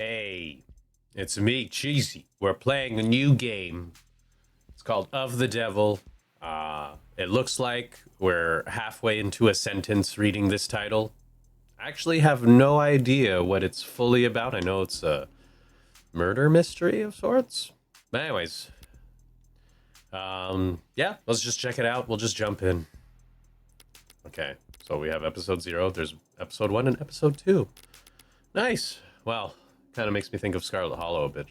Hey, it's me, Cheesy. We're playing a new game. It's called Of the Devil. It looks like we're halfway into a sentence reading this title. I actually have no idea what it's fully about. I know it's a murder mystery of sorts. But anyways, yeah, let's just check it out. We'll just jump in. Okay, so we have episode 0. There's episode 1 and episode 2. Nice. Well, kind of makes me think of Scarlet Hollow a bit.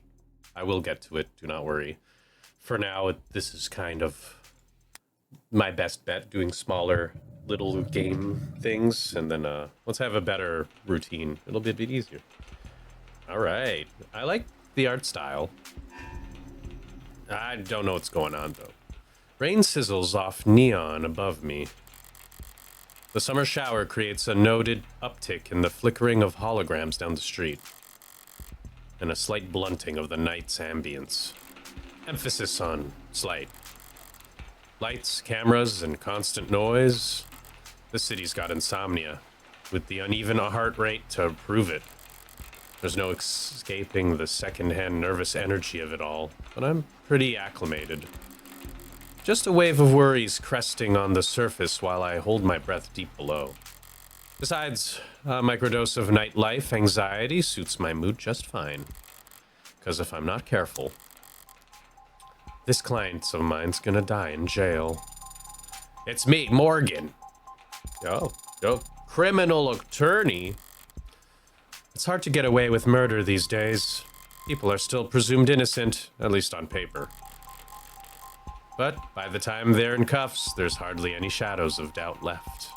I will get to it, do not worry. For now, this is kind of my best bet, doing smaller little game things, and then let's have a better routine. It'll be a bit easier. All right. I like the art style. I don't know what's going on, though. Rain sizzles off neon above me. The summer shower creates a noted uptick in the flickering of holograms down the street, and a slight blunting of the night's ambience. Emphasis on slight. Lights, cameras, and constant noise. The city's got insomnia, with the uneven heart rate to prove it. There's no escaping the second-hand nervous energy of it all, but I'm pretty acclimated. Just a wave of worries cresting on the surface while I hold my breath deep below. Besides, a microdose of nightlife anxiety suits my mood just fine. Because if I'm not careful, this client of mine's gonna die in jail. It's me, Morgan. Oh, criminal attorney. It's hard to get away with murder these days. People are still presumed innocent, at least on paper. But by the time they're in cuffs, there's hardly any shadows of doubt left.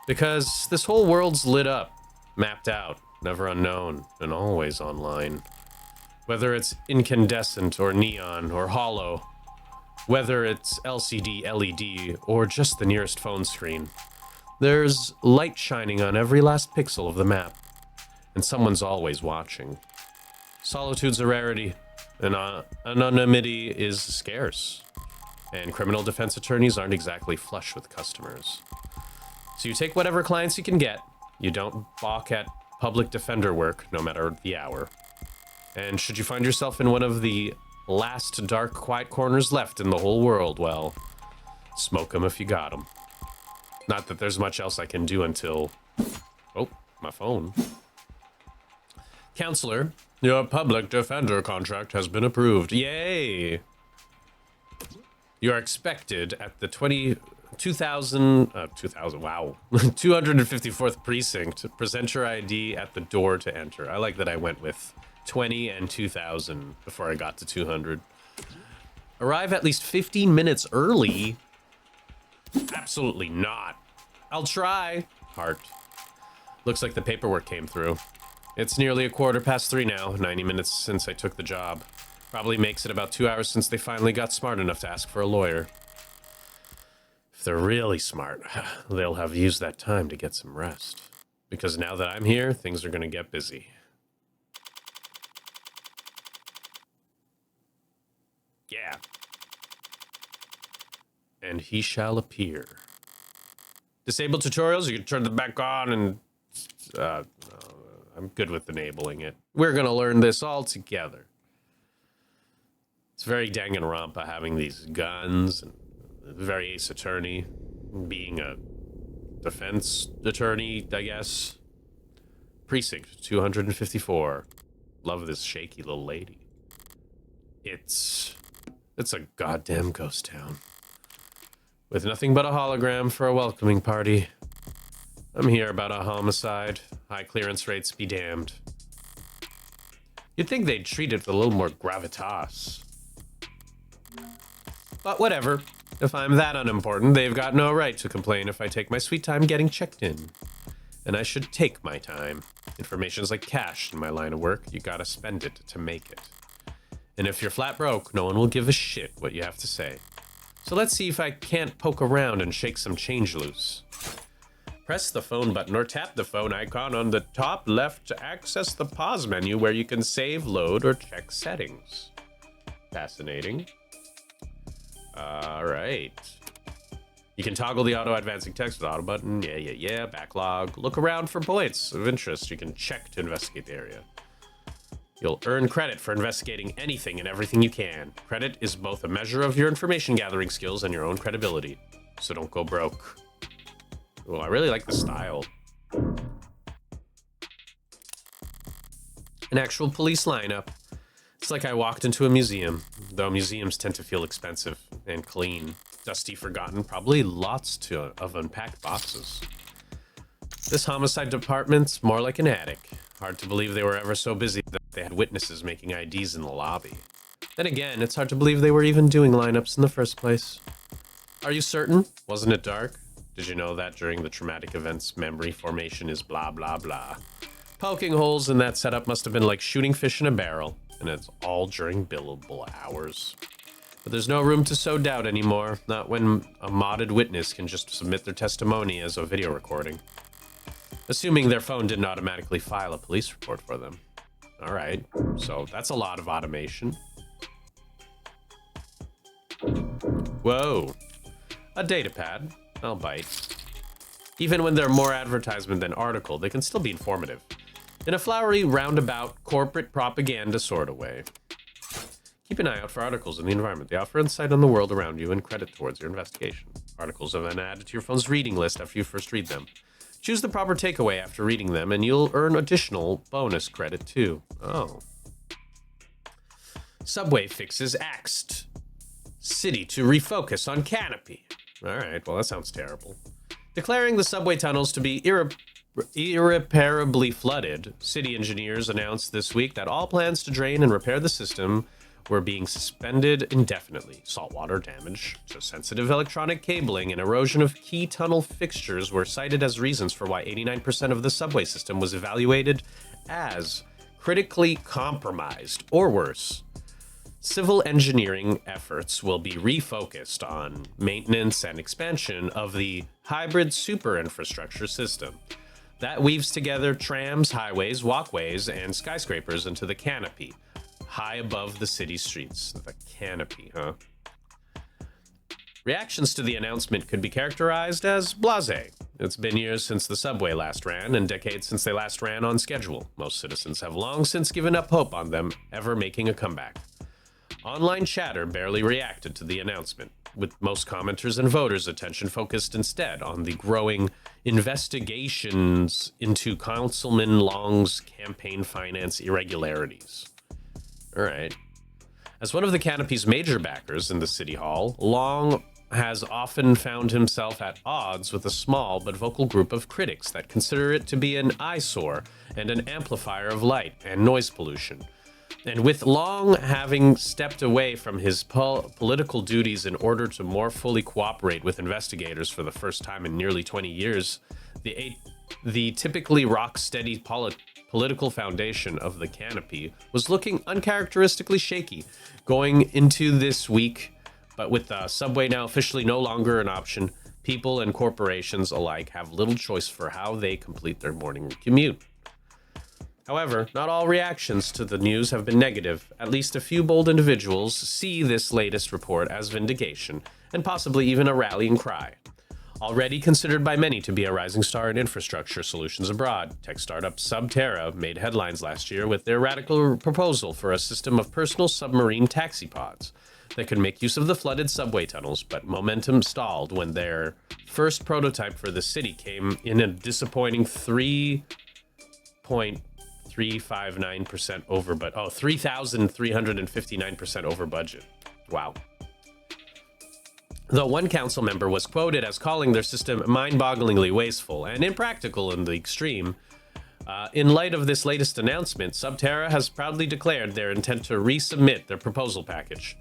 Because this whole world's lit up, mapped out, never unknown, and always online. Whether it's incandescent or neon or hollow, whether it's LCD, LED, or just the nearest phone screen, there's light shining on every last pixel of the map, and someone's always watching. Solitude's a rarity, and anonymity is scarce, and criminal defense attorneys aren't exactly flush with customers. So you take whatever clients you can get, you don't balk at public defender work, no matter the hour. And should you find yourself in one of the last dark, quiet corners left in the whole world, well, smoke 'em if you got 'em. Not that there's much else I can do until... Oh, my phone. Counselor, your public defender contract has been approved. Yay! You are expected at the 254th precinct to present your ID at the door to enter. I like that I went with 20 and 2000 before I got to 200. Arrive at least 15 minutes early? Absolutely not. I'll try. Heart. Looks like the paperwork came through. It's nearly 3:15 now, 90 minutes since I took the job. Probably makes it about 2 hours since they finally got smart enough to ask for a lawyer. If they're really smart, they'll have used that time to get some rest. Because now that I'm here, things are gonna get busy. Yeah. And he shall appear. Disable tutorials, you can turn them back on and... I'm good with enabling it. We're gonna learn this all together. It's very Danganronpa having these guns, and very Ace Attorney, being a defense attorney, I guess. Precinct 254. Love this shaky little lady. It's a goddamn ghost town. With nothing but a hologram for a welcoming party. I'm here about a homicide. High clearance rates be damned. You'd think they'd treat it with a little more gravitas. But whatever. If I'm that unimportant, they've got no right to complain if I take my sweet time getting checked in. And I should take my time. Information's like cash in my line of work. You gotta spend it to make it. And if you're flat broke, no one will give a shit what you have to say. So let's see if I can't poke around and shake some change loose. Press the phone button or tap the phone icon on the top left to access the pause menu where you can save, load, or check settings. Fascinating. All right. You can toggle the auto-advancing text with auto button. Yeah. Backlog. Look around for points of interest you can check to investigate the area. You'll earn credit for investigating anything and everything you can. Credit is both a measure of your information gathering skills and your own credibility. So don't go broke. Oh, I really like the style. An actual police lineup. It's like I walked into a museum, though museums tend to feel expensive and clean, dusty, forgotten, probably lots of unpacked boxes. This homicide department's more like an attic. Hard to believe they were ever so busy that they had witnesses making IDs in the lobby. Then again, it's hard to believe they were even doing lineups in the first place. Are you certain? Wasn't it dark? Did you know that during the traumatic events, memory formation is blah, blah, blah? Poking holes in that setup must have been like shooting fish in a barrel, and it's all during billable hours. But there's no room to sow doubt anymore, not when a modded witness can just submit their testimony as a video recording. Assuming their phone didn't automatically file a police report for them. All right, so that's a lot of automation. Whoa, a data pad. I'll bite. Even when they're more advertisement than article, they can still be informative. In a flowery, roundabout, corporate propaganda sort of way. Keep an eye out for articles in the environment. They offer insight on the world around you and credit towards your investigation. Articles are then added to your phone's reading list after you first read them. Choose the proper takeaway after reading them, and you'll earn additional bonus credit too. Oh. Subway fixes axed city to refocus on canopy. All right, well, that sounds terrible. Declaring the subway tunnels to be irreparably flooded, city engineers announced this week that all plans to drain and repair the system were being suspended indefinitely. Saltwater damage to sensitive electronic cabling and erosion of key tunnel fixtures were cited as reasons for why 89% of the subway system was evaluated as critically compromised or worse. Civil engineering efforts will be refocused on maintenance and expansion of the hybrid super infrastructure system that weaves together trams, highways, walkways, and skyscrapers into the canopy, high above the city streets. The canopy, huh? Reactions to the announcement could be characterized as blasé. It's been years since the subway last ran, and decades since they last ran on schedule. Most citizens have long since given up hope on them ever making a comeback. Online chatter barely reacted to the announcement, with most commenters and voters' attention focused instead on the growing investigations into Councilman Long's campaign finance irregularities. All right. As one of the canopy's major backers in the city hall, Long has often found himself at odds with a small but vocal group of critics that consider it to be an eyesore and an amplifier of light and noise pollution. And with Long having stepped away from his political duties in order to more fully cooperate with investigators for the first time in nearly 20 years, the typically rock-steady political foundation of the canopy was looking uncharacteristically shaky going into this week. But with the subway now officially no longer an option, people and corporations alike have little choice for how they complete their morning commute. However, not all reactions to the news have been negative. At least a few bold individuals see this latest report as vindication, and possibly even a rallying cry. Already considered by many to be a rising star in infrastructure solutions abroad, tech startup Subterra made headlines last year with their radical proposal for a system of personal submarine taxi pods that could make use of the flooded subway tunnels, but momentum stalled when their first prototype for the city came in a disappointing 3.359% over, but 3,359% over budget. Wow. Though one council member was quoted as calling their system mind-bogglingly wasteful and impractical in the extreme, in light of this latest announcement, Subterra has proudly declared their intent to resubmit their proposal package.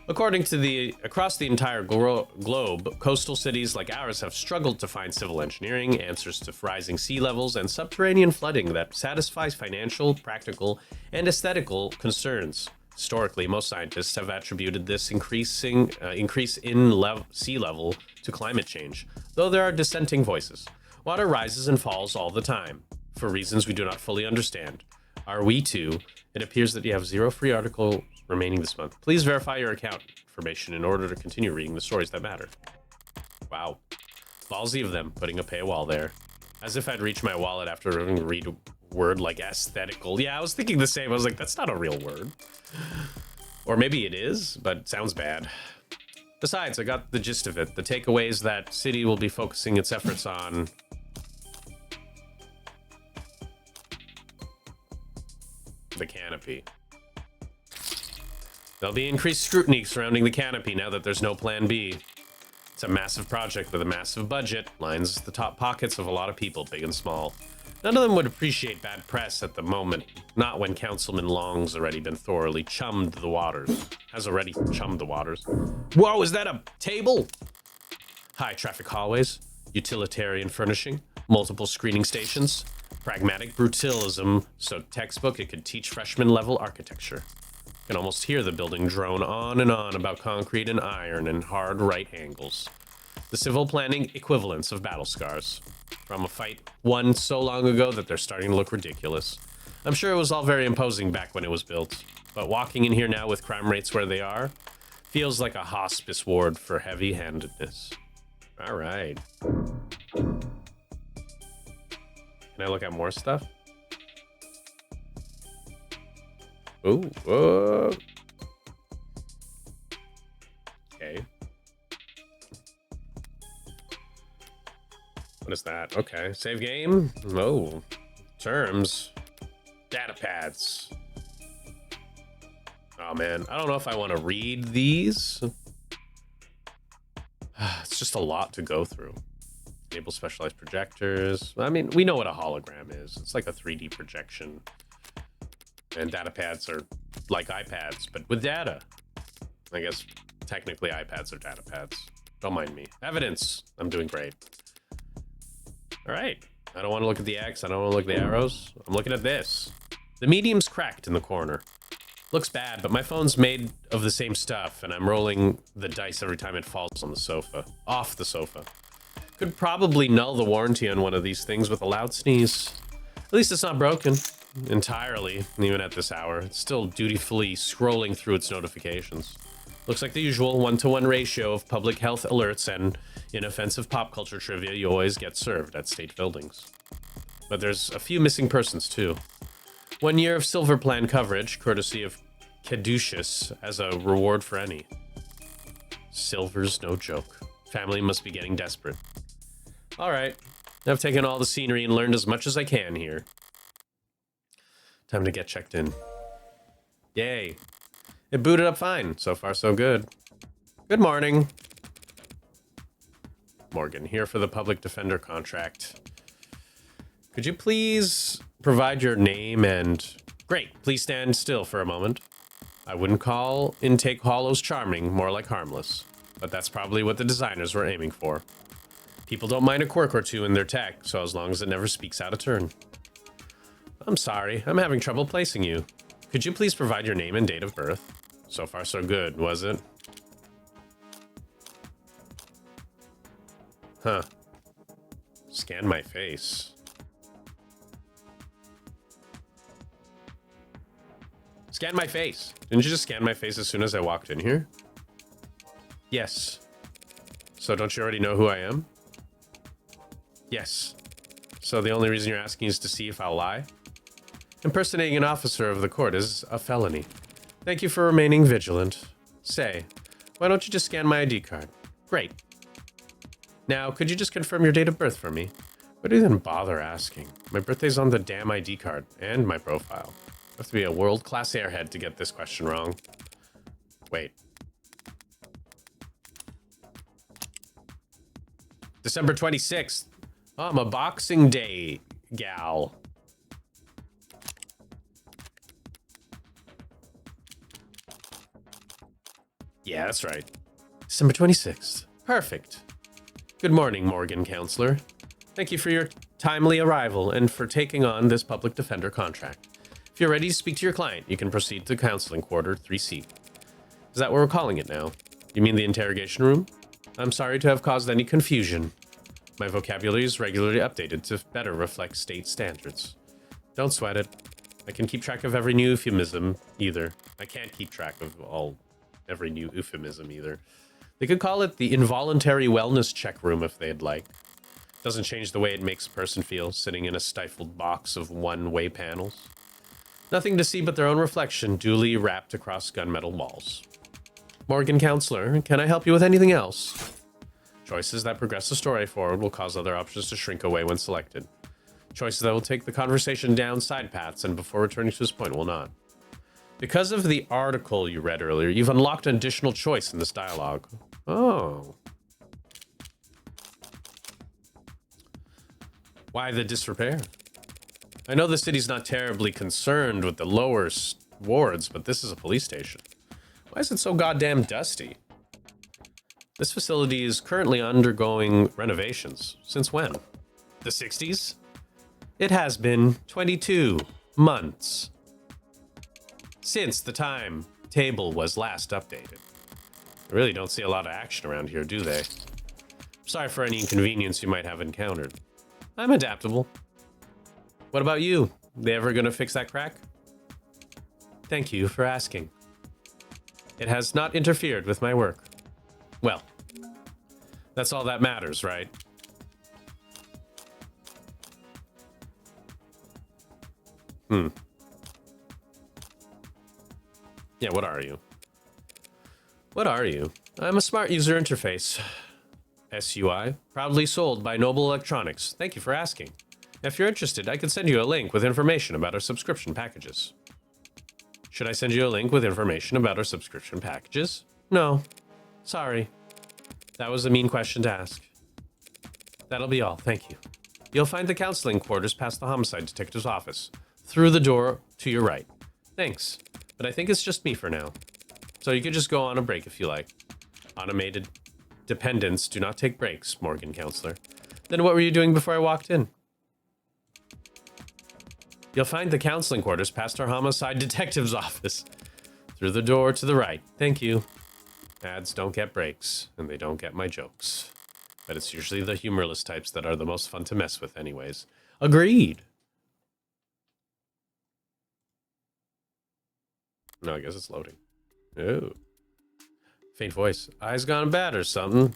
According to across the entire globe, coastal cities like ours have struggled to find civil engineering answers to rising sea levels and subterranean flooding that satisfies financial, practical, and aesthetical concerns. Historically, most scientists have attributed this increase in sea level to climate change, though there are dissenting voices. Water rises and falls all the time, for reasons we do not fully understand. Are we too? It appears that you have 0 free articles remaining this month. Please verify your account information in order to continue reading the stories that matter. Wow. Ballsy of them, putting a paywall there. As if I'd reach my wallet after read word like aesthetical. Yeah, I was thinking the same. I was like, that's not a real word. Or maybe it is, but it sounds bad. Besides, I got the gist of it. The takeaway is that city will be focusing its efforts on the canopy. There'll be increased scrutiny surrounding the canopy now that there's no plan B. It's a massive project with a massive budget, lines the top pockets of a lot of people, big and small. None of them would appreciate bad press at the moment, not when Councilman Long's already been thoroughly chummed the waters. Has already chummed the waters. Whoa, is that a table? High traffic hallways, utilitarian furnishing, multiple screening stations, pragmatic brutalism, so textbook it could teach freshman level architecture. Can almost hear the building drone on and on about concrete and iron and hard right angles. The civil planning equivalents of battle scars. From a fight won so long ago that they're starting to look ridiculous. I'm sure it was all very imposing back when it was built, but walking in here now with crime rates where they are, feels like a hospice ward for heavy-handedness. All right. Can I look at more stuff? Ooh, whoa. Okay. What is that? Okay, save game. Oh, terms. Data pads. Oh man, I don't know if I want to read these. It's just a lot to go through. Enable specialized projectors. I mean, we know what a hologram is. It's like a 3D projection. And data pads are like iPads, but with data. I guess technically iPads are data pads. Don't mind me. Evidence. I'm doing great. All right. I don't want to look at the X. I don't want to look at the arrows. I'm looking at this. The medium's cracked in the corner. Looks bad, but my phone's made of the same stuff, and I'm rolling the dice every time it falls on the sofa. Off the sofa. Could probably null the warranty on one of these things with a loud sneeze. At least it's not broken. Entirely, even at this hour. It's still dutifully scrolling through its notifications. Looks like the usual 1-to-1 ratio of public health alerts and inoffensive pop culture trivia you always get served at state buildings. But there's a few missing persons too. 1 year of silver plan coverage, courtesy of Caduceus, as a reward for any. Silver's no joke. Family must be getting desperate. Alright, I've taken all the scenery and learned as much as I can here. Time to get checked in. Yay. It booted up fine. So far, so good. Good morning. Morgan, here for the public defender contract. Could you please provide your name and... Great, please stand still for a moment. I wouldn't call Intake Hollows charming, more like harmless. But that's probably what the designers were aiming for. People don't mind a quirk or two in their tech, so as long as it never speaks out of turn. I'm sorry, I'm having trouble placing you. Could you please provide your name and date of birth? So far, so good, was it? Huh. Scan my face. Scan my face. Didn't you just scan my face as soon as I walked in here? Yes. So don't you already know who I am? Yes. So the only reason you're asking is to see if I'll lie? Impersonating an officer of the court is a felony. Thank you for remaining vigilant. Say, why don't you just scan my ID card? Great. Now, could you just confirm your date of birth for me? Why do you even bother asking? My birthday's on the damn ID card and my profile. I have to be a world-class airhead to get this question wrong. Wait. December 26th. Oh, I'm a Boxing Day gal. Yeah, that's right. December 26th. Perfect. Good morning, Morgan Counselor. Thank you for your timely arrival and for taking on this public defender contract. If you're ready to speak to your client, you can proceed to counseling quarter 3C. Is that what we're calling it now? You mean the interrogation room? I'm sorry to have caused any confusion. My vocabulary is regularly updated to better reflect state standards. Don't sweat it. I can keep track of every new euphemism either. I can't keep track of every new euphemism either. They could call it the involuntary wellness check room if they'd like. Doesn't change the way it makes a person feel, sitting in a stifled box of one-way panels. Nothing to see but their own reflection, duly wrapped across gunmetal walls. Morgan Counselor, can I help you with anything else? Choices that progress the story forward will cause other options to shrink away when selected. Choices that will take the conversation down side paths and before returning to this point will not. Because of the article you read earlier, you've unlocked an additional choice in this dialogue. Oh. Why the disrepair? I know the city's not terribly concerned with the lower wards, but this is a police station. Why is it so goddamn dusty? This facility is currently undergoing renovations. Since when? The 60s? It has been 22 months since the time table was last updated. I really don't see a lot of action around here, do they? Sorry for any inconvenience you might have encountered. I'm adaptable. What about you? They ever gonna fix that crack? Thank you for asking. It has not interfered with my work. Well, that's all that matters, right? Yeah, what are you? What are you? I'm a smart user interface. SUI, proudly sold by Noble Electronics. Thank you for asking. If you're interested, I could send you a link with information about our subscription packages. Should I send you a link with information about our subscription packages? No. Sorry. That was a mean question to ask. That'll be all, thank you. You'll find the counseling quarters past the homicide detective's office. Through the door to your right. Thanks, but I think it's just me for now. So you could just go on a break if you like. Automated dependents do not take breaks, Morgan Counselor. Then what were you doing before I walked in? You'll find the counseling quarters past our homicide detective's office. Through the door to the right. Thank you. Ads don't get breaks, and they don't get my jokes. But it's usually the humorless types that are the most fun to mess with anyways. Agreed. No, I guess it's loading. Oh. Faint voice. Eyes gone bad or something.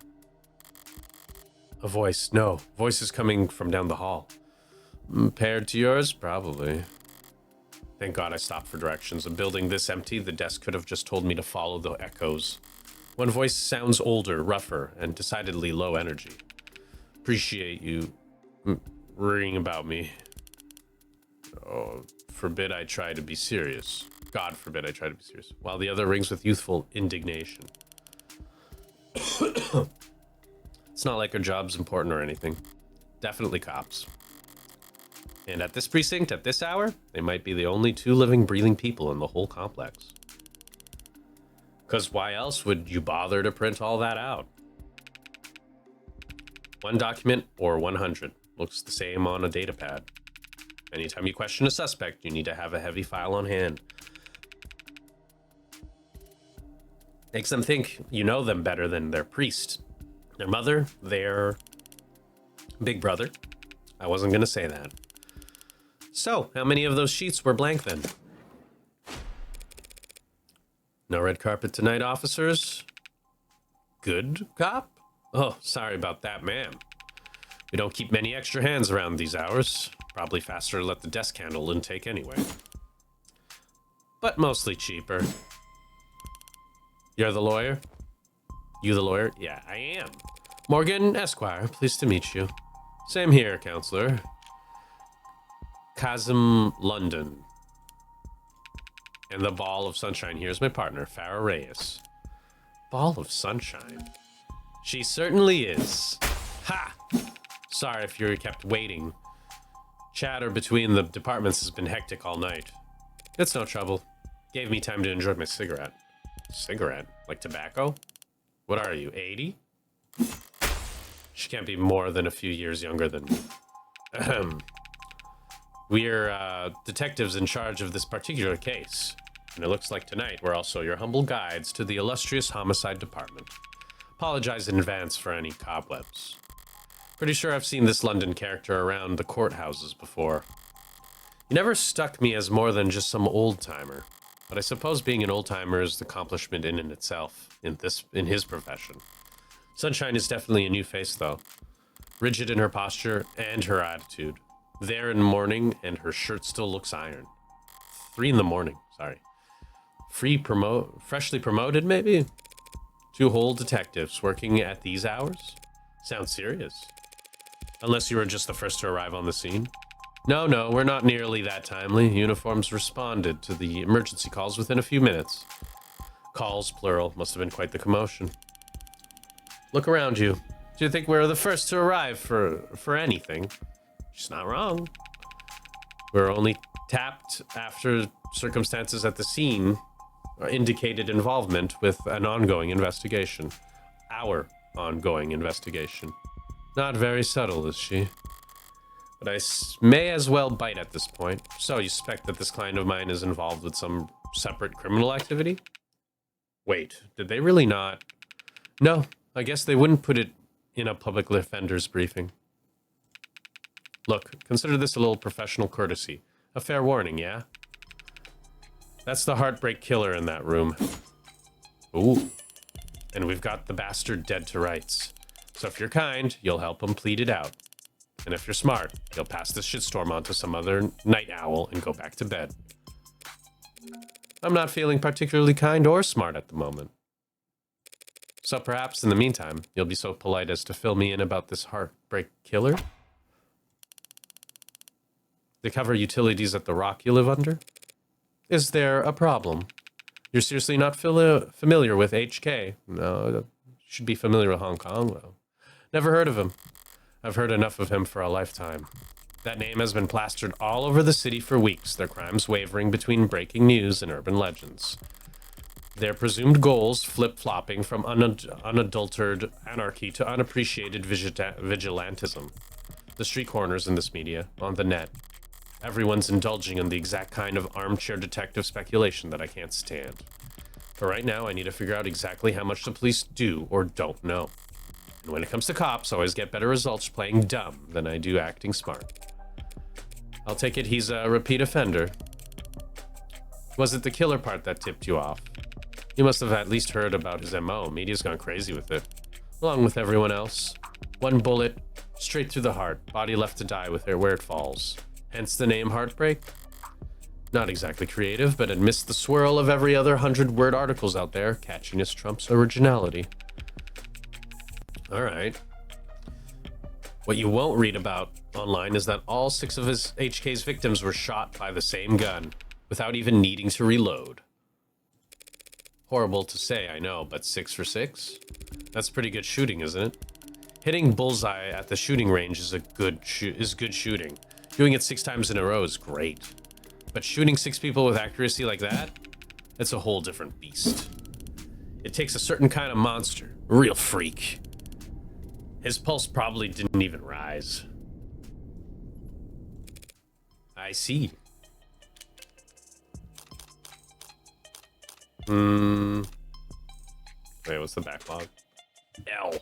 A voice. No. Voice is coming from down the hall. Paired to yours? Probably. Thank God I stopped for directions. A building this empty, the desk could have just told me to follow the echoes. One voice sounds older, rougher, and decidedly low energy. Appreciate you worrying about me. Oh, forbid I try to be serious. God forbid I try to be serious. While the other rings with youthful indignation. It's not like our job's important or anything. Definitely cops. And at this precinct, at this hour, they might be the only two living, breathing people in the whole complex. Because why else would you bother to print all that out? One document or 100. Looks the same on a data pad. Anytime you question a suspect, you need to have a heavy file on hand. Makes them think you know them better than their priest. Their mother, their big brother. I wasn't going to say that. So, how many of those sheets were blank then? No red carpet tonight, officers? Good cop? Oh, sorry about that, ma'am. We don't keep many extra hands around these hours. Probably faster to let the desk handle intake anyway. But mostly cheaper. You're the lawyer? You the lawyer? Yeah, I am. Morgan Esquire, pleased to meet you. Same here, counselor. Kazim London. And the ball of sunshine here is my partner, Farah Reyes. Ball of sunshine? She certainly is. Ha! Sorry if you're kept waiting. Chatter between the departments has been hectic all night. It's no trouble. Gave me time to enjoy my cigarette. Cigarette? Like tobacco? What are you, 80? She can't be more than a few years younger than me. Ahem. We're detectives in charge of this particular case. And it looks like tonight we're also your humble guides to the illustrious homicide department. Apologize in advance for any cobwebs. Pretty sure I've seen this London character around the courthouses before. He never struck me as more than just some old-timer. But I suppose being an old-timer is an accomplishment in itself, in his profession. Sunshine is definitely a new face, though. rigid in her posture and her attitude. There in the morning, and her shirt still looks iron. 3 in the morning, sorry. Freshly promoted, maybe? 2 whole detectives working at these hours? Sounds serious. Unless you were just the first to arrive on the scene. No, we're not nearly that timely. Uniforms responded to the emergency calls within a few minutes. Calls, plural, must have been quite the commotion. Look around you. Do you think we're the first to arrive for anything? She's not wrong. We're only tapped after circumstances at the scene indicated involvement with an ongoing investigation. Our ongoing investigation. Not very subtle, is she? But I may as well bite at this point. So you suspect that this client of mine is involved with some separate criminal activity? Wait, did they really not? No, I guess they wouldn't put it in a public defender's briefing. Look, consider this a little professional courtesy. A fair warning, yeah? That's the heartbreak killer in that room. Ooh. And we've got the bastard dead to rights. So if you're kind, you'll help him plead it out. And if you're smart, you'll pass this shitstorm on to some other night owl and go back to bed. I'm not feeling particularly kind or smart at the moment. So perhaps in the meantime, you'll be so polite as to fill me in about this heartbreak killer? They cover utilities at the rock you live under? Is there a problem? You're seriously not familiar with HK? No, you should be familiar with Hong Kong, though. Never heard of him. I've heard enough of him for a lifetime. That name has been plastered all over the city for weeks, their crimes wavering between breaking news and urban legends. Their presumed goals flip-flopping from unadulterated anarchy to unappreciated vigilantism. The street corners in this media, on the net. Everyone's indulging in the exact kind of armchair detective speculation that I can't stand. But right now, I need to figure out exactly how much the police do or don't know. And when it comes to cops, I always get better results playing dumb than I do acting smart. I'll take it he's a repeat offender. Was it the killer part that tipped you off? You must have at least heard about his MO. Media's gone crazy with it. Along with everyone else. 1 bullet, straight through the heart. Body left to die with it where it falls. Hence the name Heartbreak. Not exactly creative, but amidst the swirl of every other 100-word articles out there, catchiness trumps originality. Alright. What you won't read about online is that all 6 of his HK's victims were shot by the same gun, without even needing to reload. Horrible to say, I know, but 6 for 6? That's pretty good shooting, isn't it? Hitting bullseye at the shooting range is good shooting. Doing it 6 times in a row is great. But shooting 6 people with accuracy like that? It's a whole different beast. It takes a certain kind of monster, a real freak. His pulse probably didn't even rise. I see. Wait, what's the backlog? L.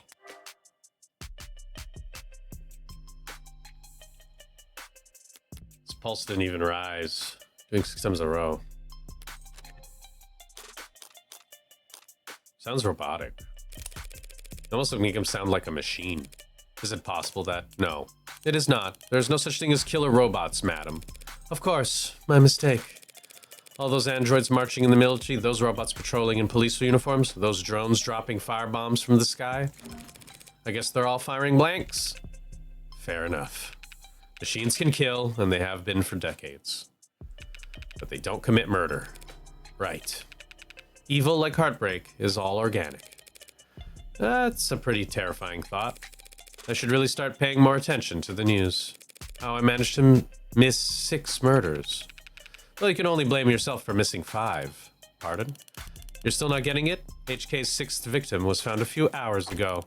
His pulse didn't even rise. Doing 6 times in a row. Sounds robotic. It almost make him sound like a machine. Is it possible that... No, it is not. There's no such thing as killer robots, madam. Of course, my mistake. All those androids marching in the military, those robots patrolling in police uniforms, those drones dropping firebombs from the sky. I guess they're all firing blanks. Fair enough. Machines can kill, and they have been for decades. But they don't commit murder. Right. Evil, like heartbreak, is all organic. That's a pretty terrifying thought. I should really start paying more attention to the news. How I managed to miss 6 murders. Well, you can only blame yourself for missing 5. Pardon? You're still not getting it? HK's 6th victim was found a few hours ago,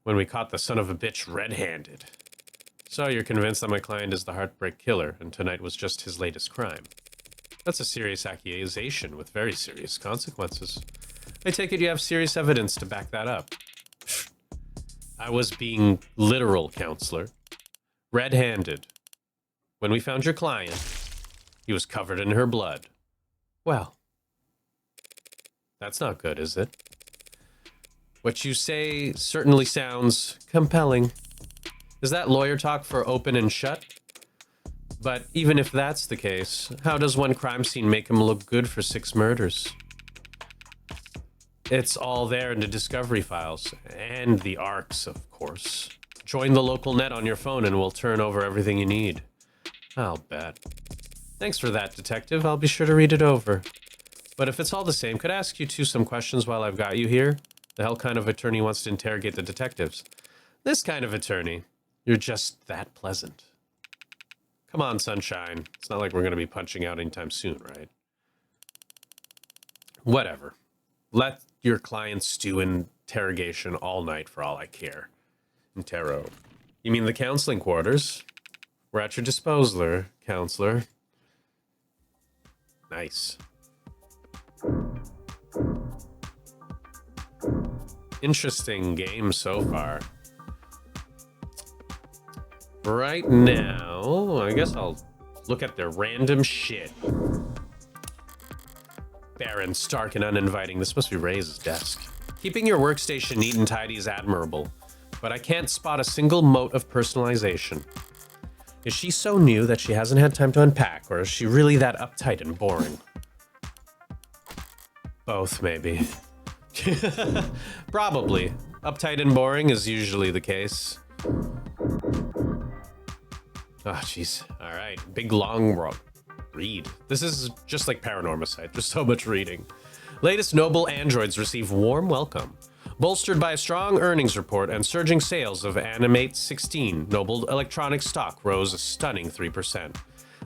when we caught the son of a bitch red-handed. So you're convinced that my client is the heartbreak killer, and tonight was just his latest crime. That's a serious accusation with very serious consequences. I take it you have serious evidence to back that up. I was being literal, counselor. Red-handed. When we found your client, he was covered in her blood. Well, that's not good, is it? What you say certainly sounds compelling. Is that lawyer talk for open and shut? But even if that's the case, how does one crime scene make him look good for 6 murders? It's all there in the discovery files, and the ARCs, of course. Join the local net on your phone and we'll turn over everything you need. I'll bet. Thanks for that, detective. I'll be sure to read it over. But if it's all the same, could I ask you some questions while I've got you here? The hell kind of attorney wants to interrogate the detectives? This kind of attorney. You're just that pleasant. Come on, sunshine. It's not like we're going to be punching out anytime soon, right? Whatever. Let your client stew in interrogation all night for all I care. Interro. You mean the counseling quarters? We're at your disposal, counselor. Nice. Interesting game so far. Right now, I guess I'll look at their random shit. Barren, stark, and uninviting. This must be Ray's desk. Keeping your workstation neat and tidy is admirable, but I can't spot a single mote of personalization. Is she so new that she hasn't had time to unpack, or is she really that uptight and boring? Both, maybe. Probably. Uptight and boring is usually the case. Oh, jeez. All right. Big, long read. This is just like Paranormal Site. There's so much reading. Latest Noble androids receive warm welcome. Bolstered by a strong earnings report and surging sales of Animate 16, Noble Electronics stock rose a stunning 3%.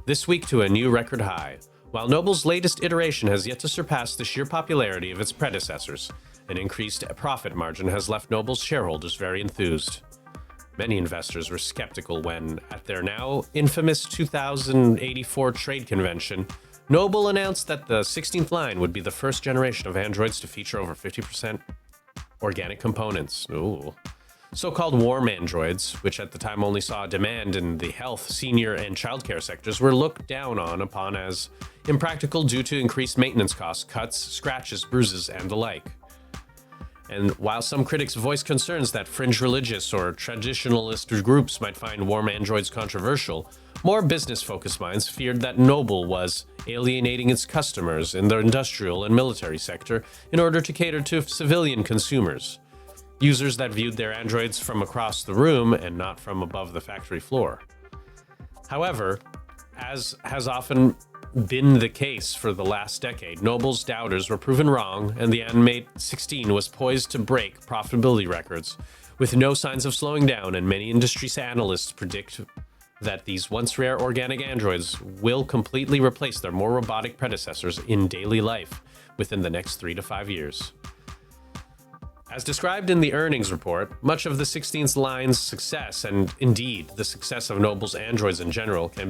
This week to a new record high. While Noble's latest iteration has yet to surpass the sheer popularity of its predecessors, an increased profit margin has left Noble's shareholders very enthused. Many investors were skeptical when, at their now infamous 2084 trade convention, Noble announced that the 16th line would be the first generation of androids to feature over 50% organic components. Ooh. So-called warm androids, which at the time only saw demand in the health, senior, and childcare sectors, were looked down upon as impractical due to increased maintenance costs, cuts, scratches, bruises, and the like. And while some critics voiced concerns that fringe religious or traditionalist groups might find warm androids controversial, more business-focused minds feared that Noble was alienating its customers in the industrial and military sector in order to cater to civilian consumers, users that viewed their androids from across the room and not from above the factory floor. However, as has often been the case for the last decade, Noble's doubters were proven wrong, and the Animate 16 was poised to break profitability records, with no signs of slowing down, and many industry analysts predict that these once rare organic androids will completely replace their more robotic predecessors in daily life within the next 3 to 5 years. As described in the earnings report, much of the 16th line's success, and indeed the success of Noble's androids in general, can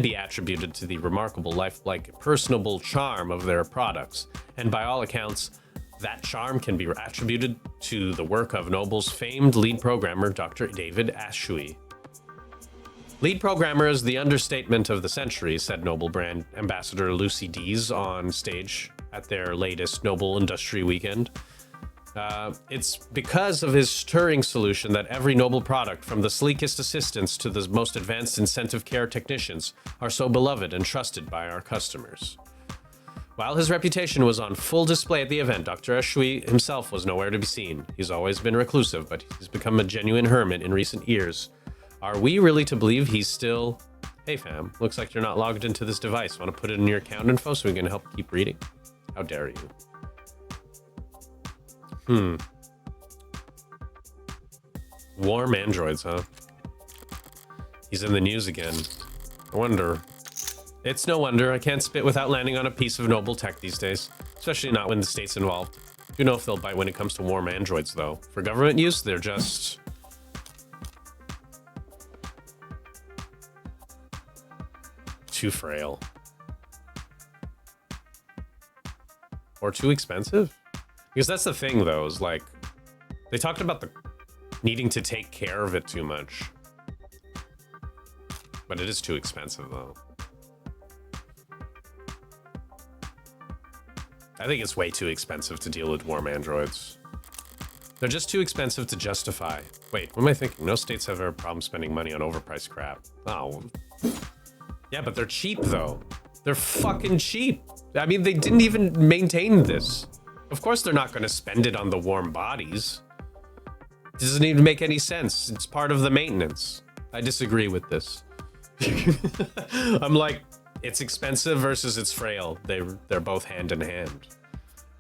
be attributed to the remarkable lifelike, personable charm of their products, and by all accounts, that charm can be attributed to the work of Noble's famed lead programmer, Dr. David Ashui. Lead programmer is the understatement of the century, said Noble brand ambassador Lucy Dees on stage at their latest Noble Industry Weekend. It's because of his Turing solution that every Noble product, from the sleekest assistants to the most advanced intensive care technicians, are so beloved and trusted by our customers. While his reputation was on full display at the event, Dr. Ashui himself was nowhere to be seen. He's always been reclusive, but he's become a genuine hermit in recent years. Are we really to believe he's still... Hey fam, looks like you're not logged into this device. Want to put it in your account info so we can help keep reading? How dare you? Warm androids, huh? He's in the news again. I wonder. It's no wonder I can't spit without landing on a piece of Noble tech these days, especially not when the state's involved. Do know if they'll bite when it comes to warm androids, though. For government use, they're just... too frail. Or too expensive? Because that's the thing, though, is like... They talked about the needing to take care of it too much. But it is too expensive, though. I think it's way too expensive to deal with warm androids. They're just too expensive to justify. Wait, what am I thinking? No states have ever problem spending money on overpriced crap. Oh. Yeah, but they're cheap, though. They're fucking cheap. I mean, they didn't even maintain this. Of course they're not going to spend it on the warm bodies. It doesn't even make any sense. It's part of the maintenance. I disagree with this. I'm like, it's expensive versus it's frail. They're both hand in hand.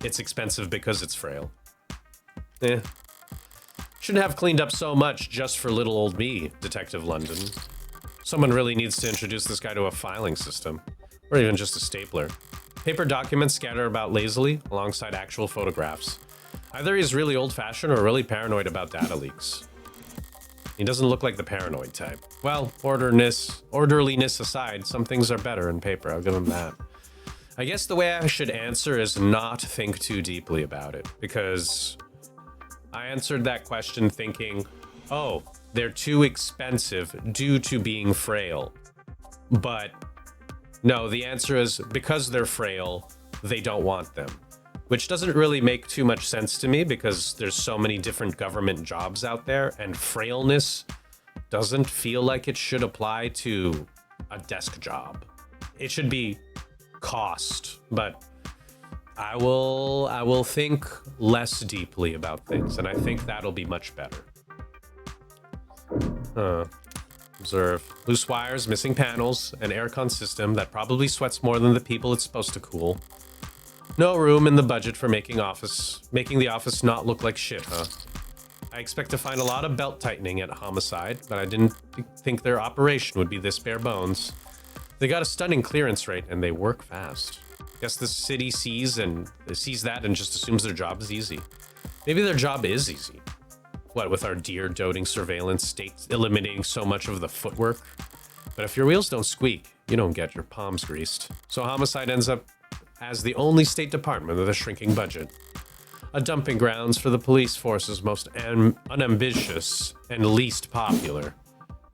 It's expensive because it's frail. Eh. Shouldn't have cleaned up so much just for little old me, Detective London. Someone really needs to introduce this guy to a filing system. Or even just a stapler. Paper documents scatter about lazily alongside actual photographs. Either he's really old-fashioned or really paranoid about data leaks. He doesn't look like the paranoid type. Well, orderliness aside, some things are better in paper, I'll give him that. I guess the way I should answer is not think too deeply about it, because I answered that question thinking, oh, they're too expensive due to being frail. But no, the answer is because they're frail, they don't want them. Which doesn't really make too much sense to me because there's so many different government jobs out there, and frailness doesn't feel like it should apply to a desk job. It should be cost, but I will think less deeply about things, and I think that'll be much better. Observe. Loose wires, missing panels, an aircon system that probably sweats more than the people it's supposed to cool. No room in the budget for making the office not look like shit, huh? I expect to find a lot of belt tightening at Homicide, but I didn't think their operation would be this bare bones. They got a stunning clearance rate, and they work fast. Guess the city sees that and just assumes their job is easy. Maybe their job is easy. What, with our deer-doting surveillance state eliminating so much of the footwork? But if your wheels don't squeak, you don't get your palms greased. So Homicide ends up as the only state department with a shrinking budget. A dumping grounds for the police force's most unambitious and least popular.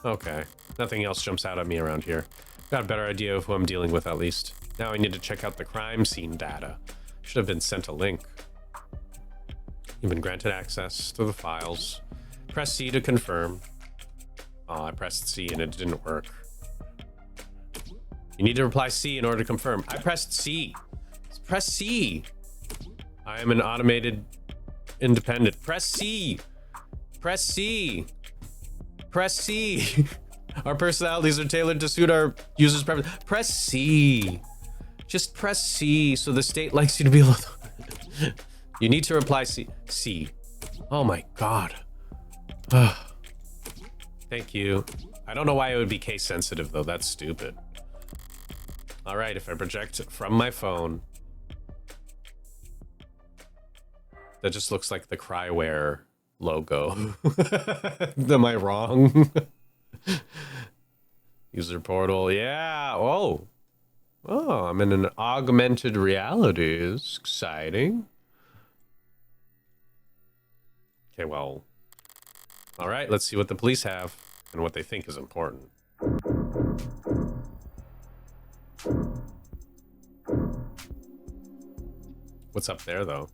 Okay, nothing else jumps out at me around here. Got a better idea of who I'm dealing with at least. Now I need to check out the crime scene data. Should have been sent a link. You've been granted access to the files. Press C to confirm. Oh, I pressed C and it didn't work. You need to reply C in order to confirm. I pressed C. Press C. I am an automated independent. Press C. Press C. Press C. Our personalities are tailored to suit our users' preferences. Press C. Just press C so the state likes you to be able to... You need to reply C. C. Oh my god. Thank you. I don't know why it would be case sensitive though. That's stupid. All right, if I project from my phone, that just looks like the Cryware logo. Am I wrong? User portal, yeah. Oh, I'm in an augmented reality. It's exciting. Okay, well, all right, let's see what the police have and what they think is important. What's up there, though?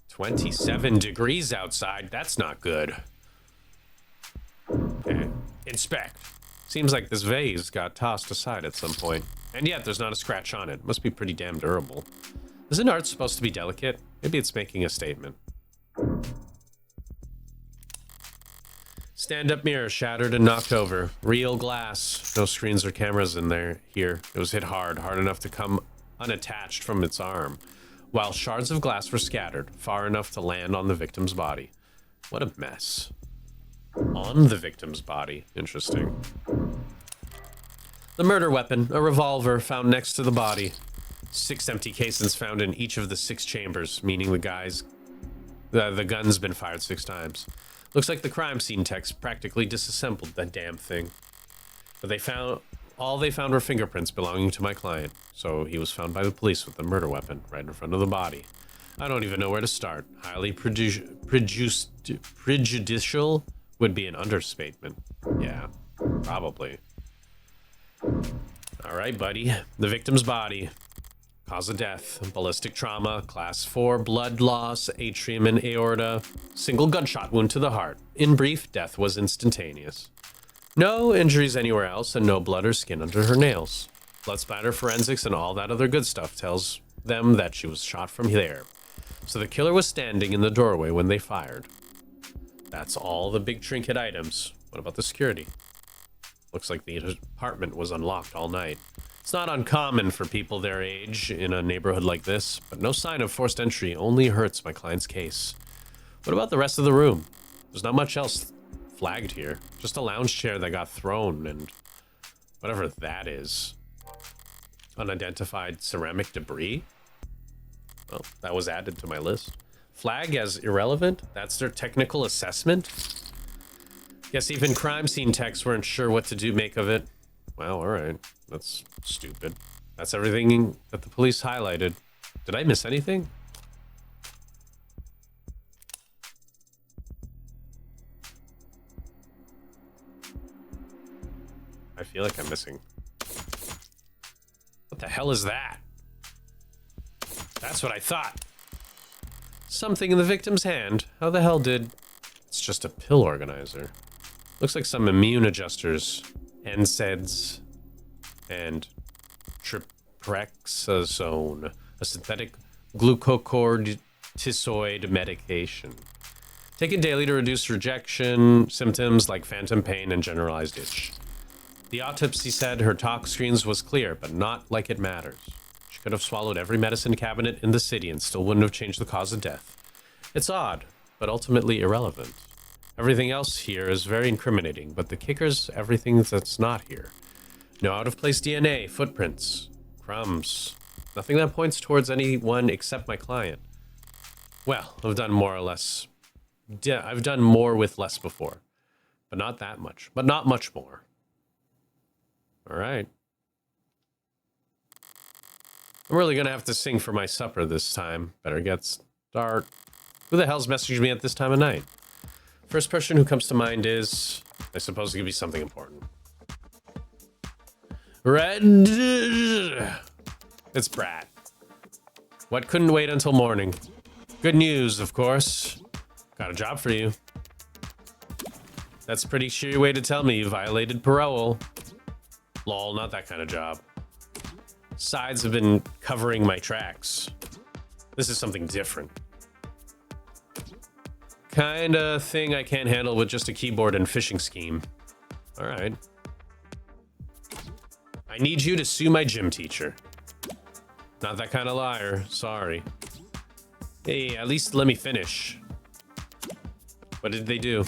27 degrees outside. That's not good. Okay. Inspect. Seems like this vase got tossed aside at some point. And yet, there's not a scratch on it. Must be pretty damn durable. Isn't art supposed to be delicate? Maybe it's making a statement. Stand-up mirror shattered and knocked over. Real glass. No screens or cameras in there. Here. It was hit hard enough to come unattached from its arm, while shards of glass were scattered, far enough to land on the victim's body. What a mess. On the victim's body. Interesting. The murder weapon, a revolver found next to the body. 6 empty cases found in each of the 6 chambers, meaning the gun's been fired 6 times. Looks like the crime scene techs practically disassembled that damn thing. But all they found were fingerprints belonging to my client, so he was found by the police with the murder weapon right in front of the body. I don't even know where to start. Highly prejudicial would be an understatement. Yeah, probably. All right, buddy. The victim's body. Cause of death, ballistic trauma, class 4, blood loss, atrium and aorta, single gunshot wound to the heart. In brief, death was instantaneous. No injuries anywhere else and no blood or skin under her nails. Blood splatter forensics and all that other good stuff tells them that she was shot from there. So the killer was standing in the doorway when they fired. That's all the big trinket items. What about the security? Looks like the apartment was unlocked all night. It's not uncommon for people their age in a neighborhood like this, but no sign of forced entry only hurts my client's case. What about the rest of the room? There's not much else flagged here. Just a lounge chair that got thrown and whatever that is. Unidentified ceramic debris? Well, that was added to my list. Flag as irrelevant? That's their technical assessment? Guess even crime scene techs weren't sure what to make of it. Well, alright. That's stupid. That's everything that the police highlighted. Did I miss anything? I feel like I'm missing. What the hell is that? That's what I thought. Something in the victim's hand. How the hell did... It's just a pill organizer. Looks like some immune adjusters. NSAIDs. And triprexazone. A synthetic glucocorticoid medication. Taken daily to reduce rejection symptoms like phantom pain and generalized itch. The autopsy said her tox screens was clear, but not like it matters. She could have swallowed every medicine cabinet in the city and still wouldn't have changed the cause of death. It's odd, but ultimately irrelevant. Everything else here is very incriminating, but the kicker's everything that's not here. No out-of-place DNA, footprints, crumbs. Nothing that points towards anyone except my client. Well, I've done more or less. I've done more with less before, but not that much. But not much more. All right. I'm really gonna have to sing for my supper this time. Better get start. Who the hell's messaging me at this time of night? First person who comes to mind is, I suppose it could be something important. Red. It's Brad. What couldn't wait until morning? Good news, of course. Got a job for you. That's a pretty shitty way to tell me you violated parole. Lol, not that kind of job. Sides have been covering my tracks. This is something different. Kinda thing I can't handle with just a keyboard and phishing scheme. Alright. I need you to sue my gym teacher. Not that kind of liar, sorry. Hey, at least let me finish. What did they do?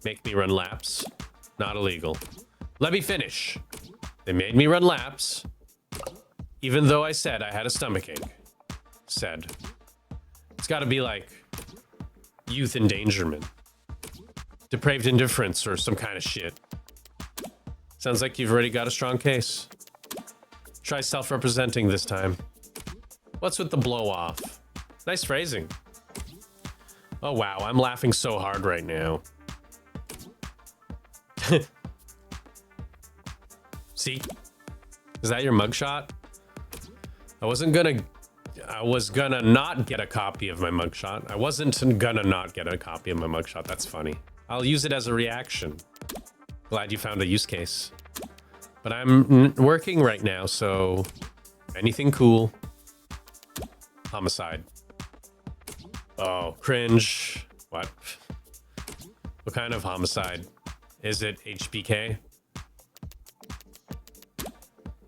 Make me run laps? Not illegal. Let me finish. They made me run laps, even though I said I had a stomachache. Said. It's gotta be like youth endangerment, depraved indifference, or some kind of shit. Sounds like you've already got a strong case. Try self-representing this time. What's with the blow-off? Nice phrasing. Oh wow, I'm laughing so hard right now. See? Is that your mugshot? I was gonna not get a copy of my mugshot. I wasn't gonna not get a copy of my mugshot. That's funny. I'll use it as a reaction. Glad you found a use case. But I'm working right now, so anything cool. Homicide. Oh, cringe. What? What kind of homicide? Is it HBK?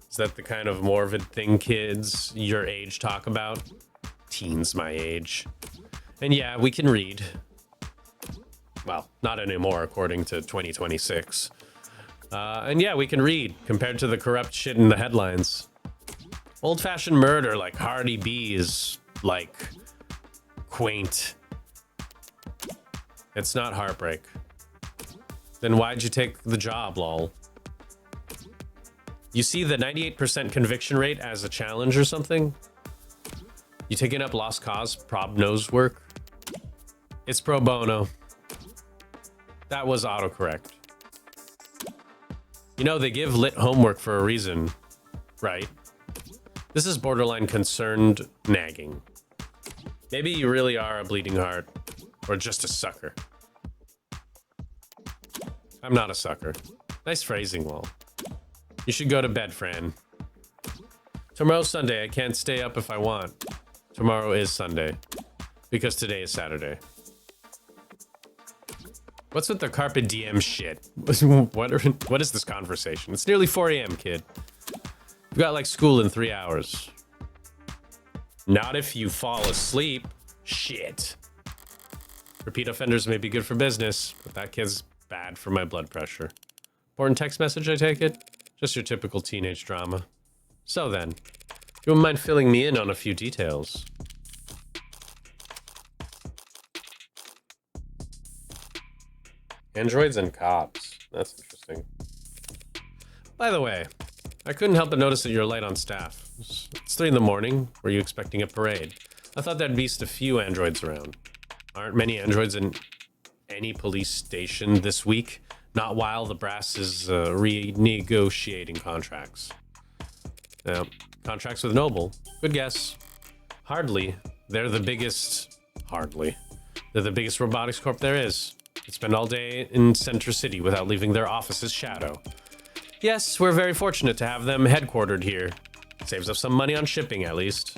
Is that the kind of morbid thing kids your age talk about? Teens my age. And yeah, we can read. Well, not anymore according to 2026. And yeah, we can read compared to the corrupt shit in the headlines. Old-fashioned murder like Hardy B is like quaint. It's not heartbreak. Then why'd you take the job, lol? You see the 98% conviction rate as a challenge or something? You taking up lost cause prob nose work? It's pro bono. That was autocorrect. You know, they give lit homework for a reason, right? This is borderline concerned nagging. Maybe you really are a bleeding heart, or just a sucker. I'm not a sucker. Nice phrasing, Lol. You should go to bed, Fran. Tomorrow's Sunday. I can't stay up if I want. Tomorrow is Sunday. Because today is Saturday. What's with the carpe diem shit? What is this conversation? It's nearly 4 a.m., kid. You've got like school in 3 hours. Not if you fall asleep. Shit. Repeat offenders may be good for business, but that kid's bad for my blood pressure. Important text message, I take it? Just your typical teenage drama. So then, you wouldn't mind filling me in on a few details. Androids and cops. That's interesting. By the way, I couldn't help but notice that you're light on staff. It's 3 in the morning. Were you expecting a parade? I thought there'd be just a few androids around. Aren't many androids in any police station this week? Not while the brass is renegotiating contracts. Contracts with Noble. Good guess. Hardly. They're the biggest... Hardly. They're the biggest robotics corp there is. They spend all day in Center City without leaving their office's shadow. Yes, we're very fortunate to have them headquartered here. Saves us some money on shipping, at least.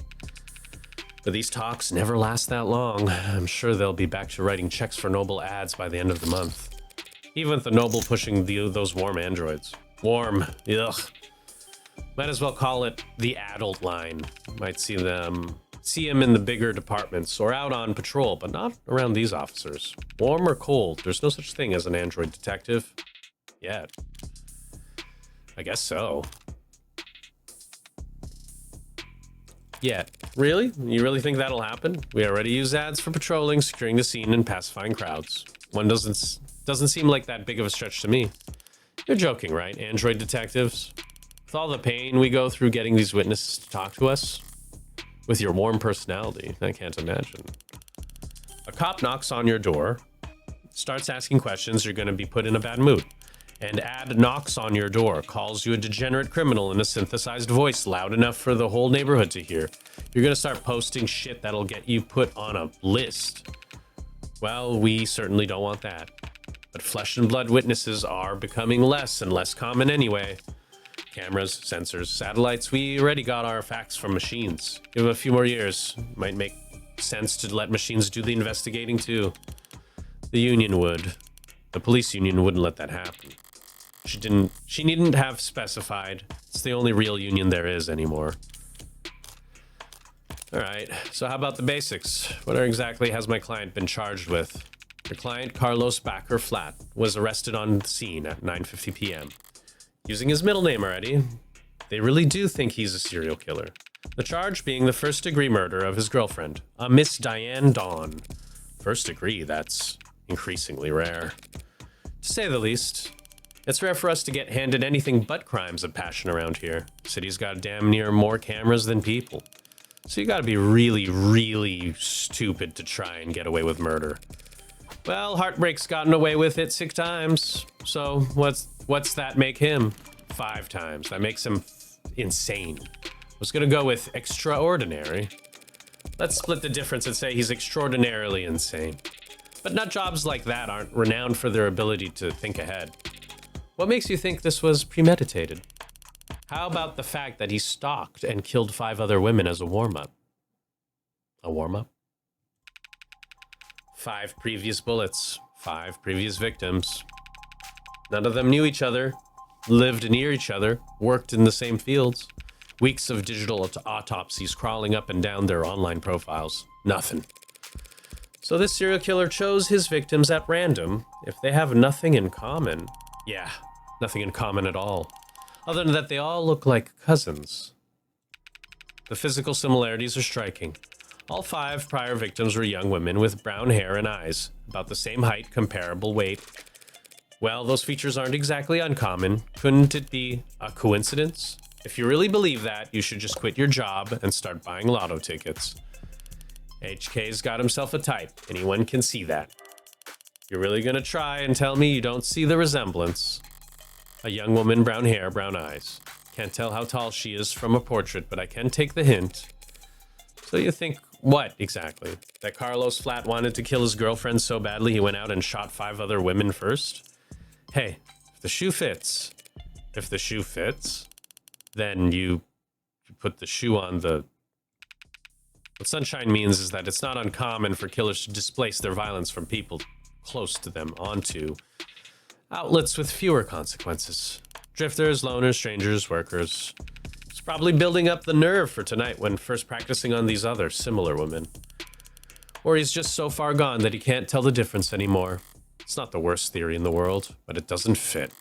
But these talks never last that long. I'm sure they'll be back to writing checks for Noble ads by the end of the month. Even with the Noble pushing those warm androids. Warm. Ugh. Might as well call it the adult line. Might see them in the bigger departments or out on patrol, but not around these officers. Warm or cold, there's no such thing as an android detective. Yet. I guess so. Yet. Really? You really think that'll happen? We already use ads for patrolling, securing the scene, and pacifying crowds. One doesn't seem like that big of a stretch to me. You're joking, right? Android detectives? With all the pain we go through getting these witnesses to talk to us? With your warm personality, I can't imagine. A cop knocks on your door, starts asking questions, you're going to be put in a bad mood. An ad knocks on your door, calls you a degenerate criminal in a synthesized voice loud enough for the whole neighborhood to hear. You're going to start posting shit that'll get you put on a list. Well, we certainly don't want that. But flesh and blood witnesses are becoming less and less common anyway. Cameras, sensors, satellites, we already got our facts from machines. Give them a few more years. Might make sense to let machines do the investigating too. The union would. The police union wouldn't let that happen. She needn't have specified. It's the only real union there is anymore. Alright, so how about the basics? What exactly has my client been charged with? Your client, Carlos Backer Flat, was arrested on the scene at 9:50 p.m. Using his middle name already, they really do think he's a serial killer. The charge being the first-degree murder of his girlfriend, a Miss Diane Dawn. First degree, that's increasingly rare. To say the least, it's rare for us to get handed anything but crimes of passion around here. City's got damn near more cameras than people. So you gotta be really, really stupid to try and get away with murder. Well, Heartbreak's gotten away with it 6 times. So what's that make him? 5 times. That makes him insane. I was gonna go with extraordinary. Let's split the difference and say he's extraordinarily insane. But nut jobs like that aren't renowned for their ability to think ahead. What makes you think this was premeditated? How about the fact that he stalked and killed 5 other women as a warm-up? A warm-up? 5 previous bullets, 5 previous victims. None of them knew each other, lived near each other, worked in the same fields. Weeks of digital autopsies crawling up and down their online profiles. Nothing. So this serial killer chose his victims at random if they have nothing in common. Yeah, nothing in common at all. Other than that they all look like cousins. The physical similarities are striking. All 5 prior victims were young women with brown hair and eyes, about the same height, comparable weight. Well, those features aren't exactly uncommon. Couldn't it be a coincidence? If you really believe that, you should just quit your job and start buying lotto tickets. HK's got himself a type. Anyone can see that. You're really gonna try and tell me you don't see the resemblance? A young woman, brown hair, brown eyes. Can't tell how tall she is from a portrait, but I can take the hint. So you think what, exactly? That Carlos Flat wanted to kill his girlfriend so badly he went out and shot 5 other women first? Hey, if the shoe fits, then you put the shoe on the... What Sunshine means is that it's not uncommon for killers to displace their violence from people close to them onto outlets with fewer consequences. Drifters, loners, strangers, workers. He's probably building up the nerve for tonight when first practicing on these other similar women. Or he's just so far gone that he can't tell the difference anymore. It's not the worst theory in the world, but it doesn't fit.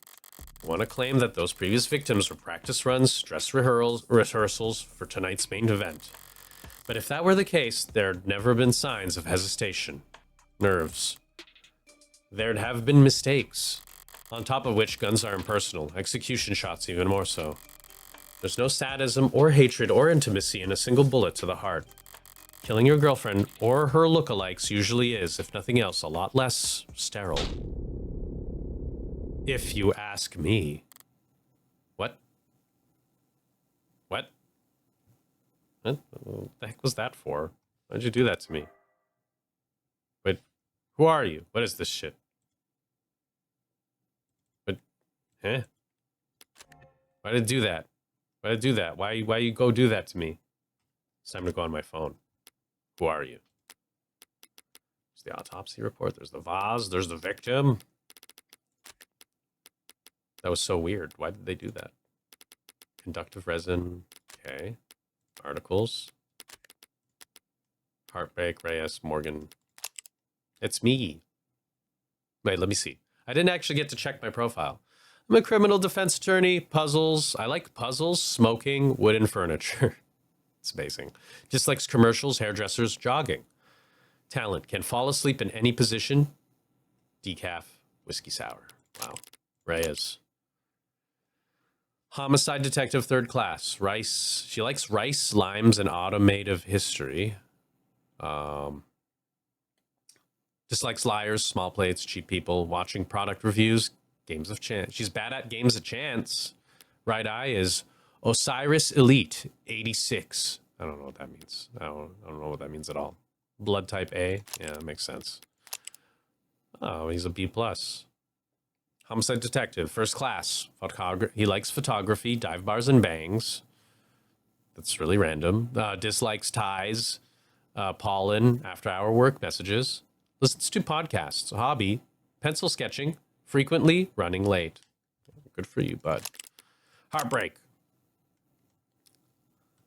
I want to claim that those previous victims were practice runs, dress rehearsals for tonight's main event. But if that were the case, there'd never been signs of hesitation, nerves. There'd have been mistakes. On top of which, guns are impersonal, execution shots even more so. There's no sadism or hatred or intimacy in a single bullet to the heart. Killing your girlfriend or her lookalikes usually is, if nothing else, a lot less sterile. If you ask me. What? What? What the heck was that for? Why'd you do that to me? Wait, who are you? What is this shit? Eh? Why did it do that? Why did it do that? Why you go do that to me? It's time to go on my phone. Who are you? There's the autopsy report. There's the vase. There's the victim. That was so weird. Why did they do that? Conductive resin. Okay. Articles. Heartbreak, Reyes, Morgan. It's me. Wait, let me see. I didn't actually get to check my profile. I'm a criminal defense attorney, puzzles. I like puzzles, smoking, wooden furniture. It's amazing. Dislikes commercials, hairdressers, jogging. Talent, can fall asleep in any position. Decaf, whiskey sour. Wow. Reyes. Homicide detective, 3rd class. Rice. She likes rice, limes, and automotive history. Dislikes liars, small plates, cheap people, watching product reviews, games of chance. She's bad at games of chance. Right eye is Osiris Elite 86. I don't know what that means. I don't know what that means at all. Blood type A. Yeah, that makes sense. Oh, he's a B+. Homicide detective, 1st class. He likes photography, dive bars, and bangs. That's really random. Dislikes ties, pollen, after-hour work messages. Listens to podcasts, a hobby, pencil sketching, frequently running late. Good for you, bud. Heartbreak.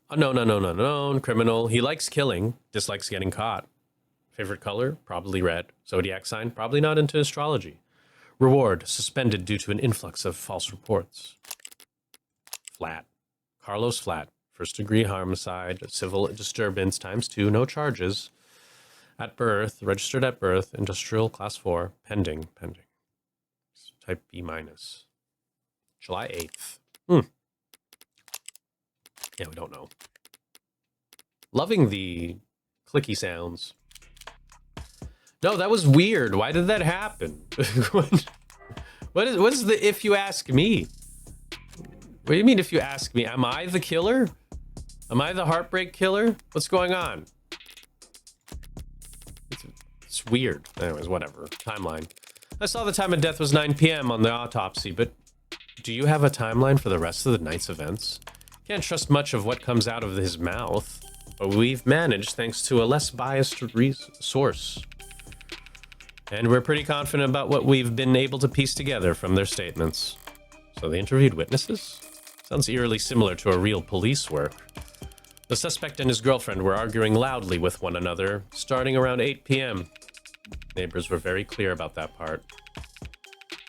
Unknown, criminal. He likes killing, dislikes getting caught. Favorite color? Probably red. Zodiac sign? Probably not into astrology. Reward, suspended due to an influx of false reports. Flat. Carlos Flat. 1st degree homicide, civil disturbance ×2, no charges. At birth, registered at birth, industrial class 4, pending. Type B-. July 8th. Yeah, we don't know. Loving the clicky sounds. No, that was weird. Why did that happen? What is the if you ask me? What do you mean if you ask me? Am I the killer? Am I the heartbreak killer? What's going on? It's weird. Anyways, whatever. Timeline. I saw the time of death was 9 p.m. on the autopsy, but do you have a timeline for the rest of the night's events? Can't trust much of what comes out of his mouth, but we've managed thanks to a less biased source. And we're pretty confident about what we've been able to piece together from their statements. So they interviewed witnesses? Sounds eerily similar to a real police work. The suspect and his girlfriend were arguing loudly with one another, starting around 8 p.m. Neighbors were very clear about that part.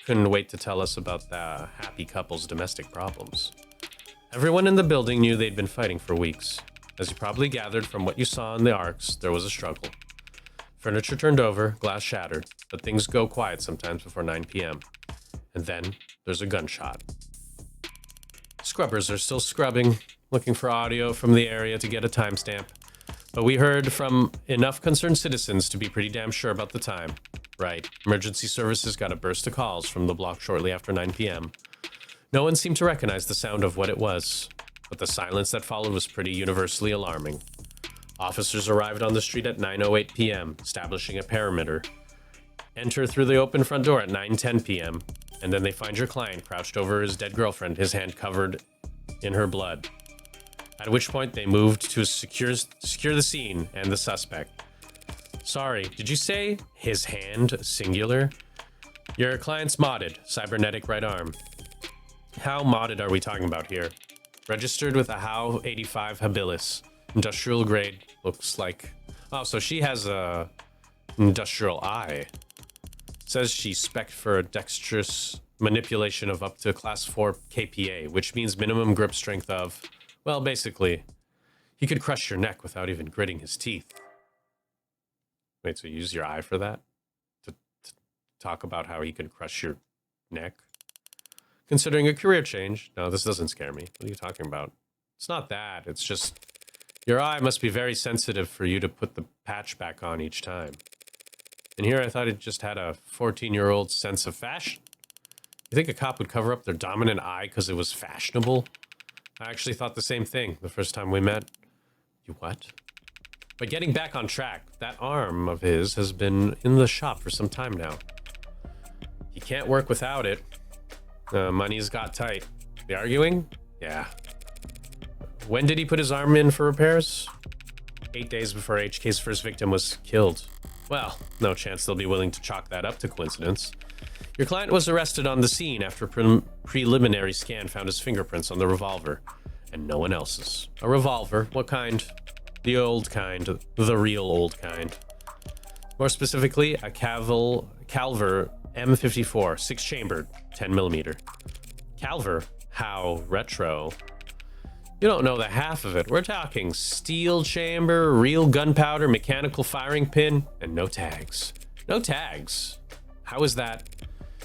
Couldn't wait to tell us about the happy couple's domestic problems. Everyone in the building knew they'd been fighting for weeks. As you probably gathered from what you saw in the arcs, there was a struggle. Furniture turned over, glass shattered, but things go quiet sometimes before 9 p.m. And then there's a gunshot. Scrubbers are still scrubbing, looking for audio from the area to get a timestamp. But we heard from enough concerned citizens to be pretty damn sure about the time. Right, emergency services got a burst of calls from the block shortly after 9 p.m. No one seemed to recognize the sound of what it was, but the silence that followed was pretty universally alarming. Officers arrived on the street at 9:08 p.m., establishing a perimeter. Enter through the open front door at 9:10 p.m., and then they find your client crouched over his dead girlfriend, his hand covered in her blood. At which point they moved to secure the scene and the suspect. Sorry, did you say his hand, singular? Your client's modded, cybernetic right arm. How modded are we talking about here? Registered with a HOW 85 habilis. Industrial grade, looks like. Oh, so she has a industrial eye. Says she's spec'd for a dexterous manipulation of up to class 4 KPA, which means minimum grip strength of, well, basically, he could crush your neck without even gritting his teeth. Wait, so you use your eye for that? To talk about how he could crush your neck? Considering a career change? No, this doesn't scare me. What are you talking about? It's not that. It's just your eye must be very sensitive for you to put the patch back on each time. And here I thought it just had a 14-year-old sense of fashion. You think a cop would cover up their dominant eye because it was fashionable? I actually thought the same thing the first time we met. You what? But getting back on track, that arm of his has been in the shop for some time now. He can't work without it. Money's got tight. The arguing? Yeah. When did he put his arm in for repairs? 8 days before HK's first victim was killed. Well, no chance they'll be willing to chalk that up to coincidence. Your client was arrested on the scene after a preliminary scan found his fingerprints on the revolver, and no one else's. A revolver? What kind? The old kind. The real old kind. More specifically, a Calver M54, 6-chambered, 10mm. Calver? How retro. You don't know the half of it. We're talking steel chamber, real gunpowder, mechanical firing pin, and no tags. No tags? How is that?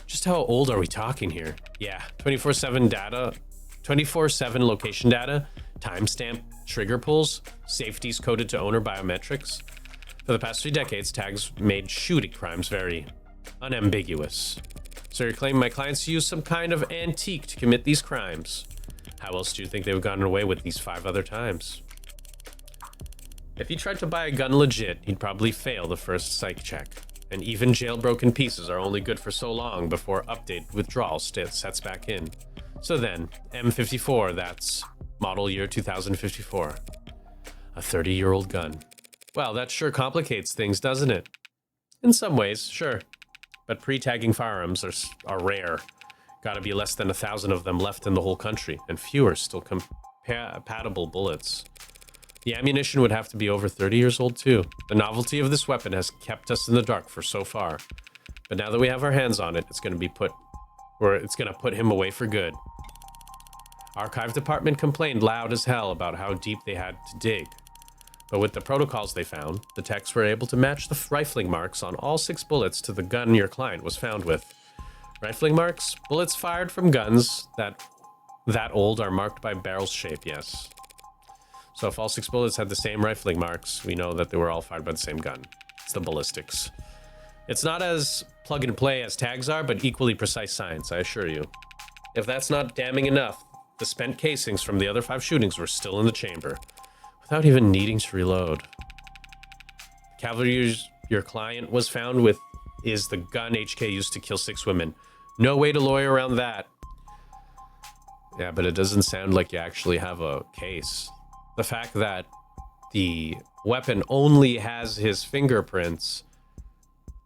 Just how old are we talking here? Yeah, 24/7 data, 24/7 location data, timestamp trigger pulls, safeties coded to owner biometrics. For the past 3 decades, tags made shooting crimes very unambiguous. So you claim my clients used some kind of antique to commit these crimes. How else do you think they've gotten away with these 5 other times? If he tried to buy a gun legit, he'd probably fail the first psych check. And even jailbroken pieces are only good for so long before update withdrawal sets back in. So then, M54, that's model year 2054. A 30-year-old gun. Well, that sure complicates things, doesn't it? In some ways, sure. But pre-tagging firearms are rare. Gotta be less than 1,000 of them left in the whole country, and fewer still compatible bullets. The ammunition would have to be over 30 years old too. The novelty of this weapon has kept us in the dark for so far. But now that we have our hands on it, it's gonna put him away for good. Archive department complained loud as hell about how deep they had to dig. But with the protocols they found, the techs were able to match the rifling marks on all 6 bullets to the gun your client was found with. Rifling marks? Bullets fired from guns that old are marked by barrel shape, yes. So if all 6 bullets had the same rifling marks, we know that they were all fired by the same gun. It's the ballistics. It's not as plug and play as tags are, but equally precise science, I assure you. If that's not damning enough, the spent casings from the other 5 shootings were still in the chamber, without even needing to reload. The cavalry your client was found with is the gun HK used to kill 6 women. No way to lawyer around that. Yeah, but it doesn't sound like you actually have a case. The fact that the weapon only has his fingerprints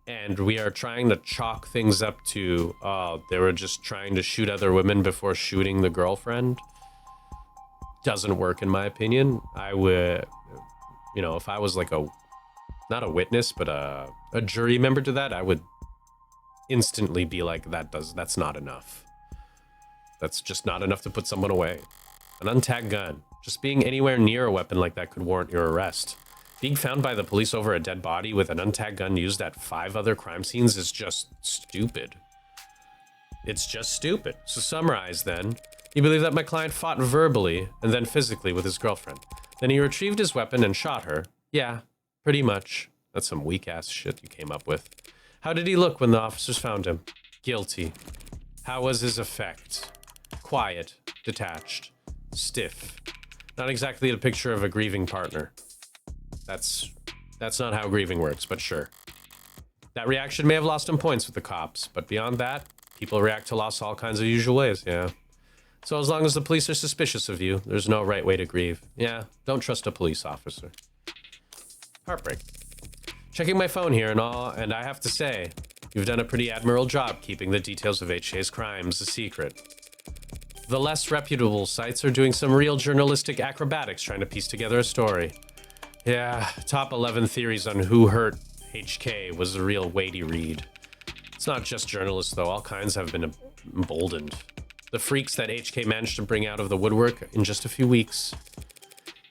and we are trying to chalk things up to, they were just trying to shoot other women before shooting the girlfriend, doesn't work in my opinion. I would, if I was like not a witness, but a jury member to that, I would instantly be like, that's not enough. That's just not enough to put someone away. An untagged gun. Just being anywhere near a weapon like that could warrant your arrest. Being found by the police over a dead body with an untagged gun used at 5 other crime scenes is just stupid. It's just stupid. So summarize then. You believe that my client fought verbally and then physically with his girlfriend. Then he retrieved his weapon and shot her. Yeah, pretty much. That's some weak-ass shit you came up with. How did he look when the officers found him? Guilty. How was his effect? quiet, detached, stiff. Not exactly a picture of a grieving partner. That's not how grieving works, but sure. That reaction may have lost him points with the cops, but beyond that, people react to loss all kinds of usual ways, yeah. So as long as the police are suspicious of you, there's no right way to grieve. Yeah, don't trust a police officer. Heartbreak. Checking my phone here and all, and I have to say, you've done a pretty admirable job keeping the details of HK's crimes a secret. The less reputable sites are doing some real journalistic acrobatics trying to piece together a story. Yeah, top 11 theories on who hurt HK was a real weighty read. It's not just journalists, though. All kinds have been emboldened. The freaks that HK managed to bring out of the woodwork in just a few weeks.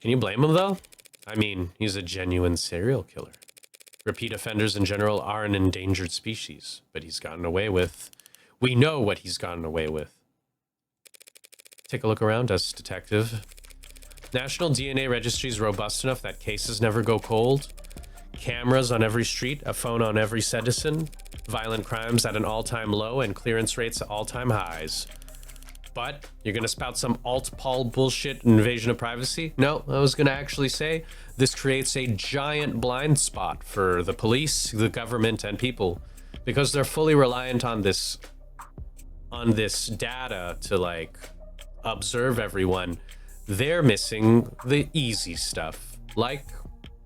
Can you blame him, though? I mean, he's a genuine serial killer. Repeat offenders in general are an endangered species, but he's gotten away with... We know what he's gotten away with. Take a look around us, detective. National DNA registry is robust enough that cases never go cold. Cameras on every street, a phone on every citizen, violent crimes at an all-time low, and clearance rates at all-time highs. But you're gonna spout some alt-pol bullshit invasion of privacy? No, I was gonna actually say this creates a giant blind spot for the police, the government, and people, because they're fully reliant on this data to like observe everyone. They're missing the easy stuff, like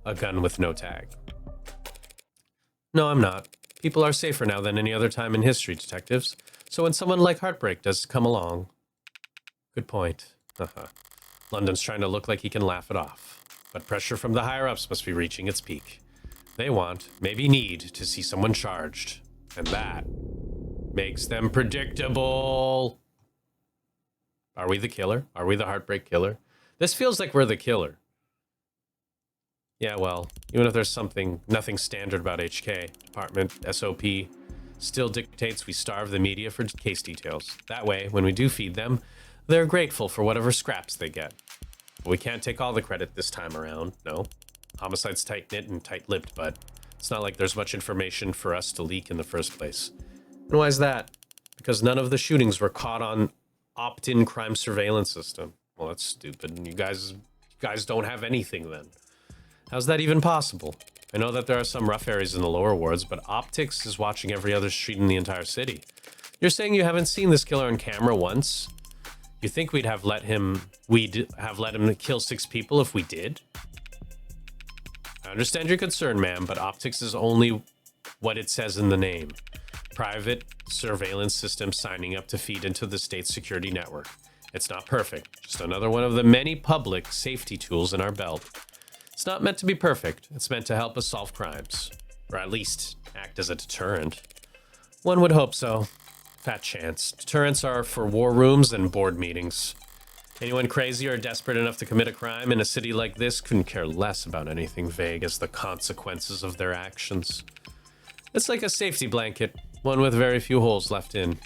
a gun with no tag. No, I'm not. People are safer now than any other time in history, detectives. So when someone like Heartbreak does come along... Good point. London's trying to look like he can laugh it off. But pressure from the higher-ups must be reaching its peak. They want, maybe need, to see someone charged. And that makes them predictable. Are we the killer? Are we the Heartbreak killer? This feels like we're the killer. Yeah, well, even if there's nothing standard about HK, department, SOP, still dictates we starve the media for case details. That way, when we do feed them, they're grateful for whatever scraps they get. But we can't take all the credit this time around, no. Homicide's tight-knit and tight-lipped, but it's not like there's much information for us to leak in the first place. And why is that? Because none of the shootings were caught on opt-in crime surveillance system. Well, that's stupid. And you guys don't have anything then. How's that even possible? I know that there are some rough areas in the lower wards, but optics is watching every other street in the entire city. You're saying you haven't seen this killer on camera once? You think we'd have let him kill 6 people if we did? I understand your concern, ma'am, but optics is only what it says in the name. Private surveillance system signing up to feed into the state's security network. It's not perfect, just another one of the many public safety tools in our belt. It's not meant to be perfect, it's meant to help us solve crimes. Or at least, act as a deterrent. One would hope so. Fat chance. Deterrents are for war rooms and board meetings. Anyone crazy or desperate enough to commit a crime in a city like this couldn't care less about anything vague as the consequences of their actions. It's like a safety blanket, one with very few holes left in.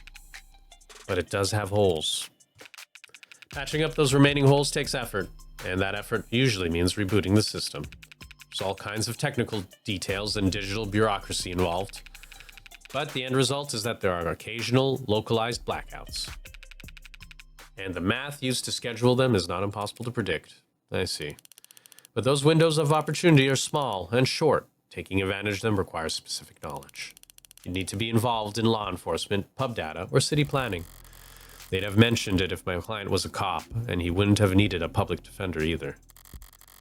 But it does have holes. Patching up those remaining holes takes effort, and that effort usually means rebooting the system. There's all kinds of technical details and digital bureaucracy involved. But the end result is that there are occasional localized blackouts. And the math used to schedule them is not impossible to predict. I see. But those windows of opportunity are small and short. Taking advantage of them requires specific knowledge. You need to be involved in law enforcement, pub data, or city planning. They'd have mentioned it if my client was a cop, and he wouldn't have needed a public defender either.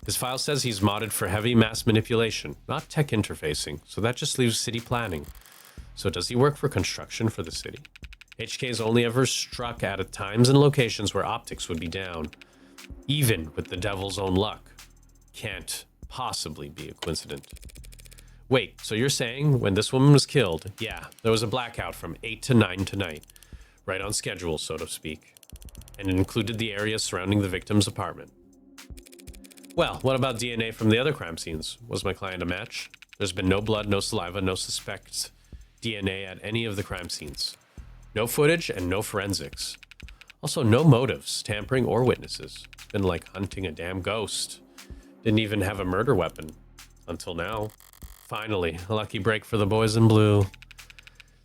His file says he's modded for heavy mass manipulation, not tech interfacing, so that just leaves city planning. So does he work for construction for the city? HK's only ever struck at times and locations where optics would be down. Even with the devil's own luck. Can't possibly be a coincidence. Wait, so you're saying when this woman was killed, yeah, there was a blackout from 8 to 9 tonight. Right on schedule, so to speak. And it included the area surrounding the victim's apartment. Well, what about DNA from the other crime scenes? Was my client a match? There's been no blood, no saliva, no suspect DNA at any of the crime scenes. No footage and no forensics. Also, no motives, tampering, or witnesses. It's been like hunting a damn ghost. Didn't even have a murder weapon. Until now. Finally, a lucky break for the boys in blue.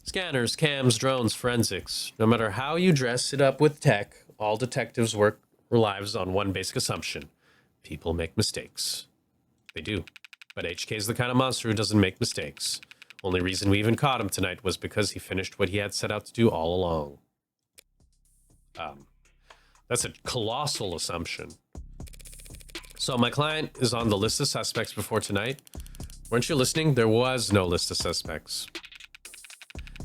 Scanners, cams, drones, forensics. No matter how you dress it up with tech, All detectives' work relies on one basic assumption. People make mistakes. They do. But HK is the kind of monster who doesn't make mistakes. Only reason we even caught him tonight was because he finished what he had set out to do all along. That's a colossal assumption. So my client is on the list of suspects before tonight. Weren't you listening? There was no list of suspects.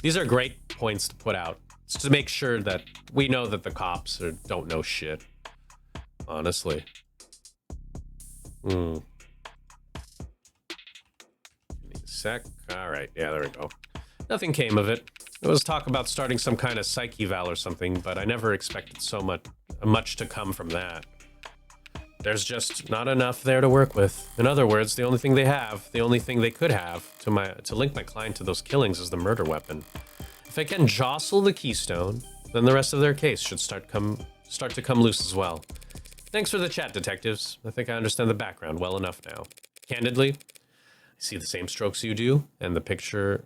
These are great points to put out. It's to make sure that we know that the cops don't know shit. Honestly. Give me a sec. All right. Yeah, there we go. Nothing came of it. There was talk about starting some kind of psych eval or something, but I never expected so much to come from that. There's just not enough there to work with. In other words, the only thing they could have to link my client to those killings is the murder weapon. If I can jostle the keystone, then the rest of their case should start to come loose as well. Thanks for the chat, detectives. I think I understand the background well enough now. Candidly, I see the same strokes you do, and the picture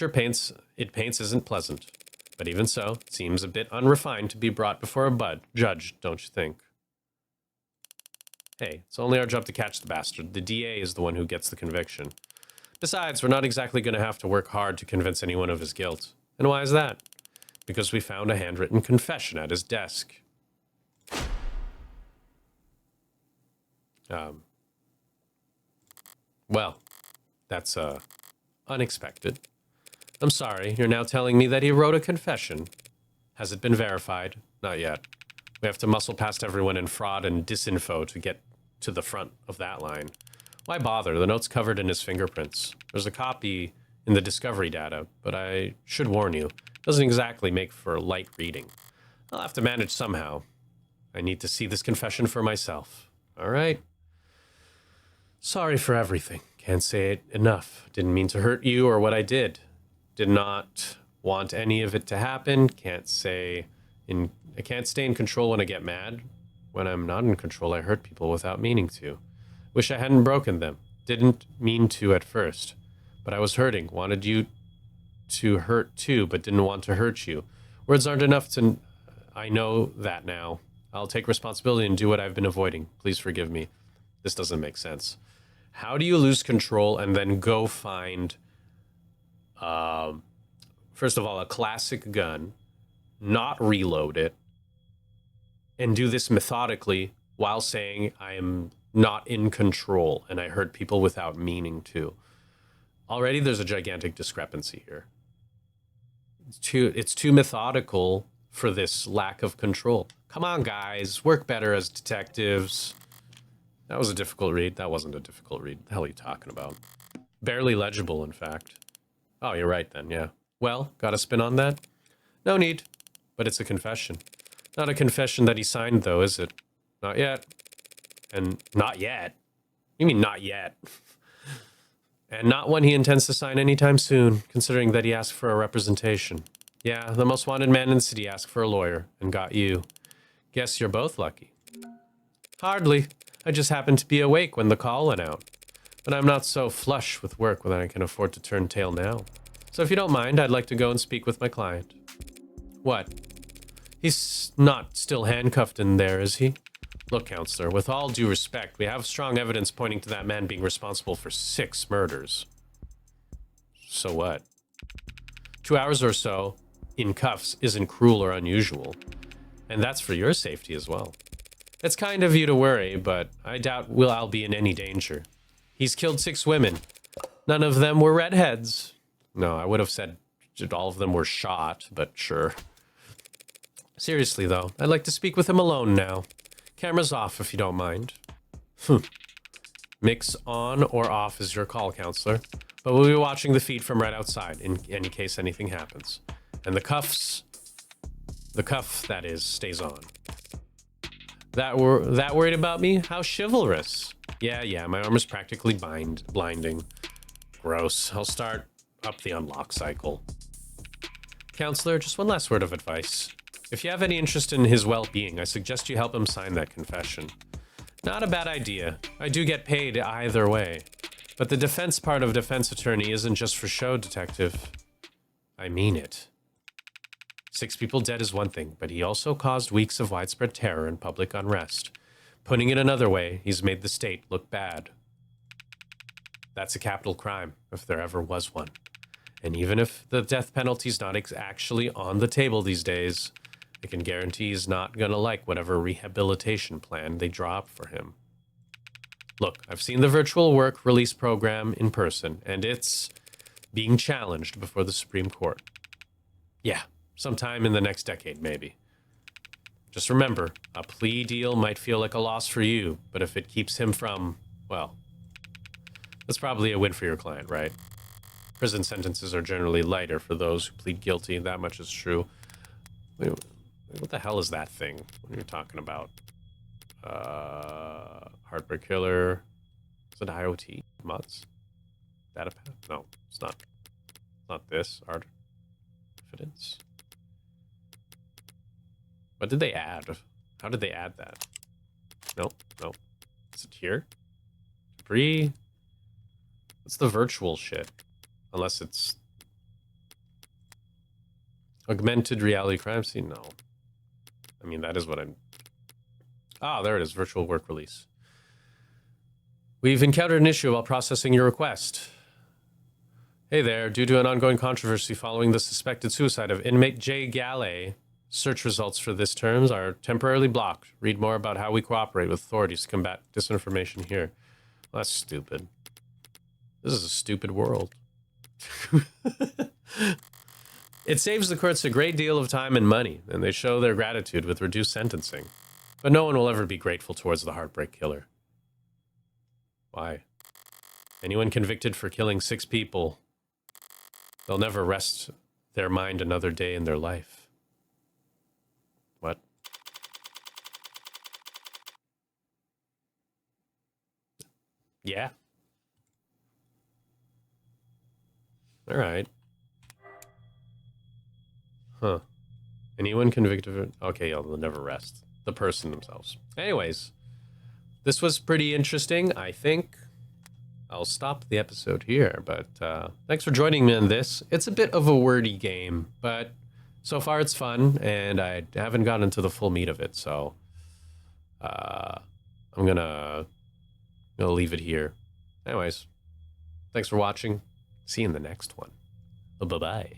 paints isn't pleasant. But even so, it seems a bit unrefined to be brought before a judge, don't you think? Hey, it's only our job to catch the bastard. The DA is the one who gets the conviction. Besides, we're not exactly going to have to work hard to convince anyone of his guilt. And why is that? Because we found a handwritten confession at his desk. Well, that's unexpected. I'm sorry, you're now telling me that he wrote a confession. Has it been verified? Not yet. We have to muscle past everyone in fraud and disinfo to get to the front of that line. Why bother? The note's covered in his fingerprints. There's a copy in the discovery data, but I should warn you, it doesn't exactly make for light reading. I'll have to manage somehow. I need to see this confession for myself. All right? Sorry for everything. Can't say it enough. Didn't mean to hurt you or what I did. Did not want any of it to happen. I can't stay in control when I get mad. When I'm not in control, I hurt people without meaning to. Wish I hadn't broken them. Didn't mean to at first. But I was hurting. Wanted you to hurt too, but didn't want to hurt you. Words aren't enough to... I know that now. I'll take responsibility and do what I've been avoiding. Please forgive me. This doesn't make sense. How do you lose control and then go find, first of all, a classic gun, not reload it, and do this methodically while saying I am not in control and I hurt people without meaning to? Already there's a gigantic discrepancy here. It's too methodical for this lack of control. Come on, guys, work better as detectives. That was a difficult read. That wasn't a difficult read. The hell are you talking about? Barely legible, in fact. Oh, you're right then, yeah. Well, got a spin on that? No need. But it's a confession. Not a confession that he signed, though, is it? Not yet. And not yet? You mean not yet? And not one he intends to sign anytime soon, considering that he asked for a representation. Yeah, the most wanted man in the city asked for a lawyer, and got you. Guess you're both lucky. Hardly. I just happened to be awake when the call went out. But I'm not so flush with work that I can afford to turn tail now. So if you don't mind, I'd like to go and speak with my client. What? He's not still handcuffed in there, is he? Look, counselor, with all due respect, we have strong evidence pointing to that man being responsible for 6 murders. So what? 2 hours or so in cuffs isn't cruel or unusual. And that's for your safety as well. It's kind of you to worry, but I doubt I'll be in any danger. He's killed 6 women. None of them were redheads. No, I would have said all of them were shot, but sure. Seriously, though, I'd like to speak with him alone now. Camera's off, if you don't mind. Mix on or off is your call, counselor. But we'll be watching the feed from right outside, in any case anything happens. And the cuff, that is, stays on. That worried about me? How chivalrous. Yeah, my arm is practically blinding. Gross. I'll start up the unlock cycle. Counselor, just one last word of advice. If you have any interest in his well-being, I suggest you help him sign that confession. Not a bad idea. I do get paid either way. But the defense part of defense attorney isn't just for show, detective. I mean it. 6 people dead is one thing, but he also caused weeks of widespread terror and public unrest. Putting it another way, he's made the state look bad. That's a capital crime, if there ever was one. And even if the death penalty's not actually on the table these days, I can guarantee he's not gonna like whatever rehabilitation plan they draw up for him. Look, I've seen the virtual work release program in person, and it's being challenged before the Supreme Court. Yeah, sometime in the next decade, maybe. Just remember, a plea deal might feel like a loss for you, but if it keeps him from, well, that's probably a win for your client, right? Prison sentences are generally lighter for those who plead guilty, that much is true. Wait, what the hell is that thing? What are you talking about? Heartbreak Killer. Is it IoT? Mods? Datapad? No, it's not. It's not this. Art. Evidence. What did they add? How did they add that? Nope. Is it here? Debris? What's the virtual shit? Unless it's augmented reality crime scene? No. I mean, that is what I'm... Ah, there it is. Virtual work release. We've encountered an issue while processing your request. Hey there. Due to an ongoing controversy following the suspected suicide of inmate Jay Galley, search results for this terms are temporarily blocked. Read more about how we cooperate with authorities to combat disinformation here. Well, that's stupid. This is a stupid world. It saves the courts a great deal of time and money, and they show their gratitude with reduced sentencing. But no one will ever be grateful towards the Heartbreak Killer. Why? Anyone convicted for killing 6 people, they'll never rest their mind another day in their life. What? Yeah. All right. Huh. Anyone convicted of... Okay, they'll never rest. The person themselves. Anyways, this was pretty interesting. I think I'll stop the episode here, but thanks for joining me on this. It's a bit of a wordy game, but so far it's fun, and I haven't gotten into the full meat of it, so I'm gonna leave it here. Anyways, thanks for watching. See you in the next one. Bye-bye.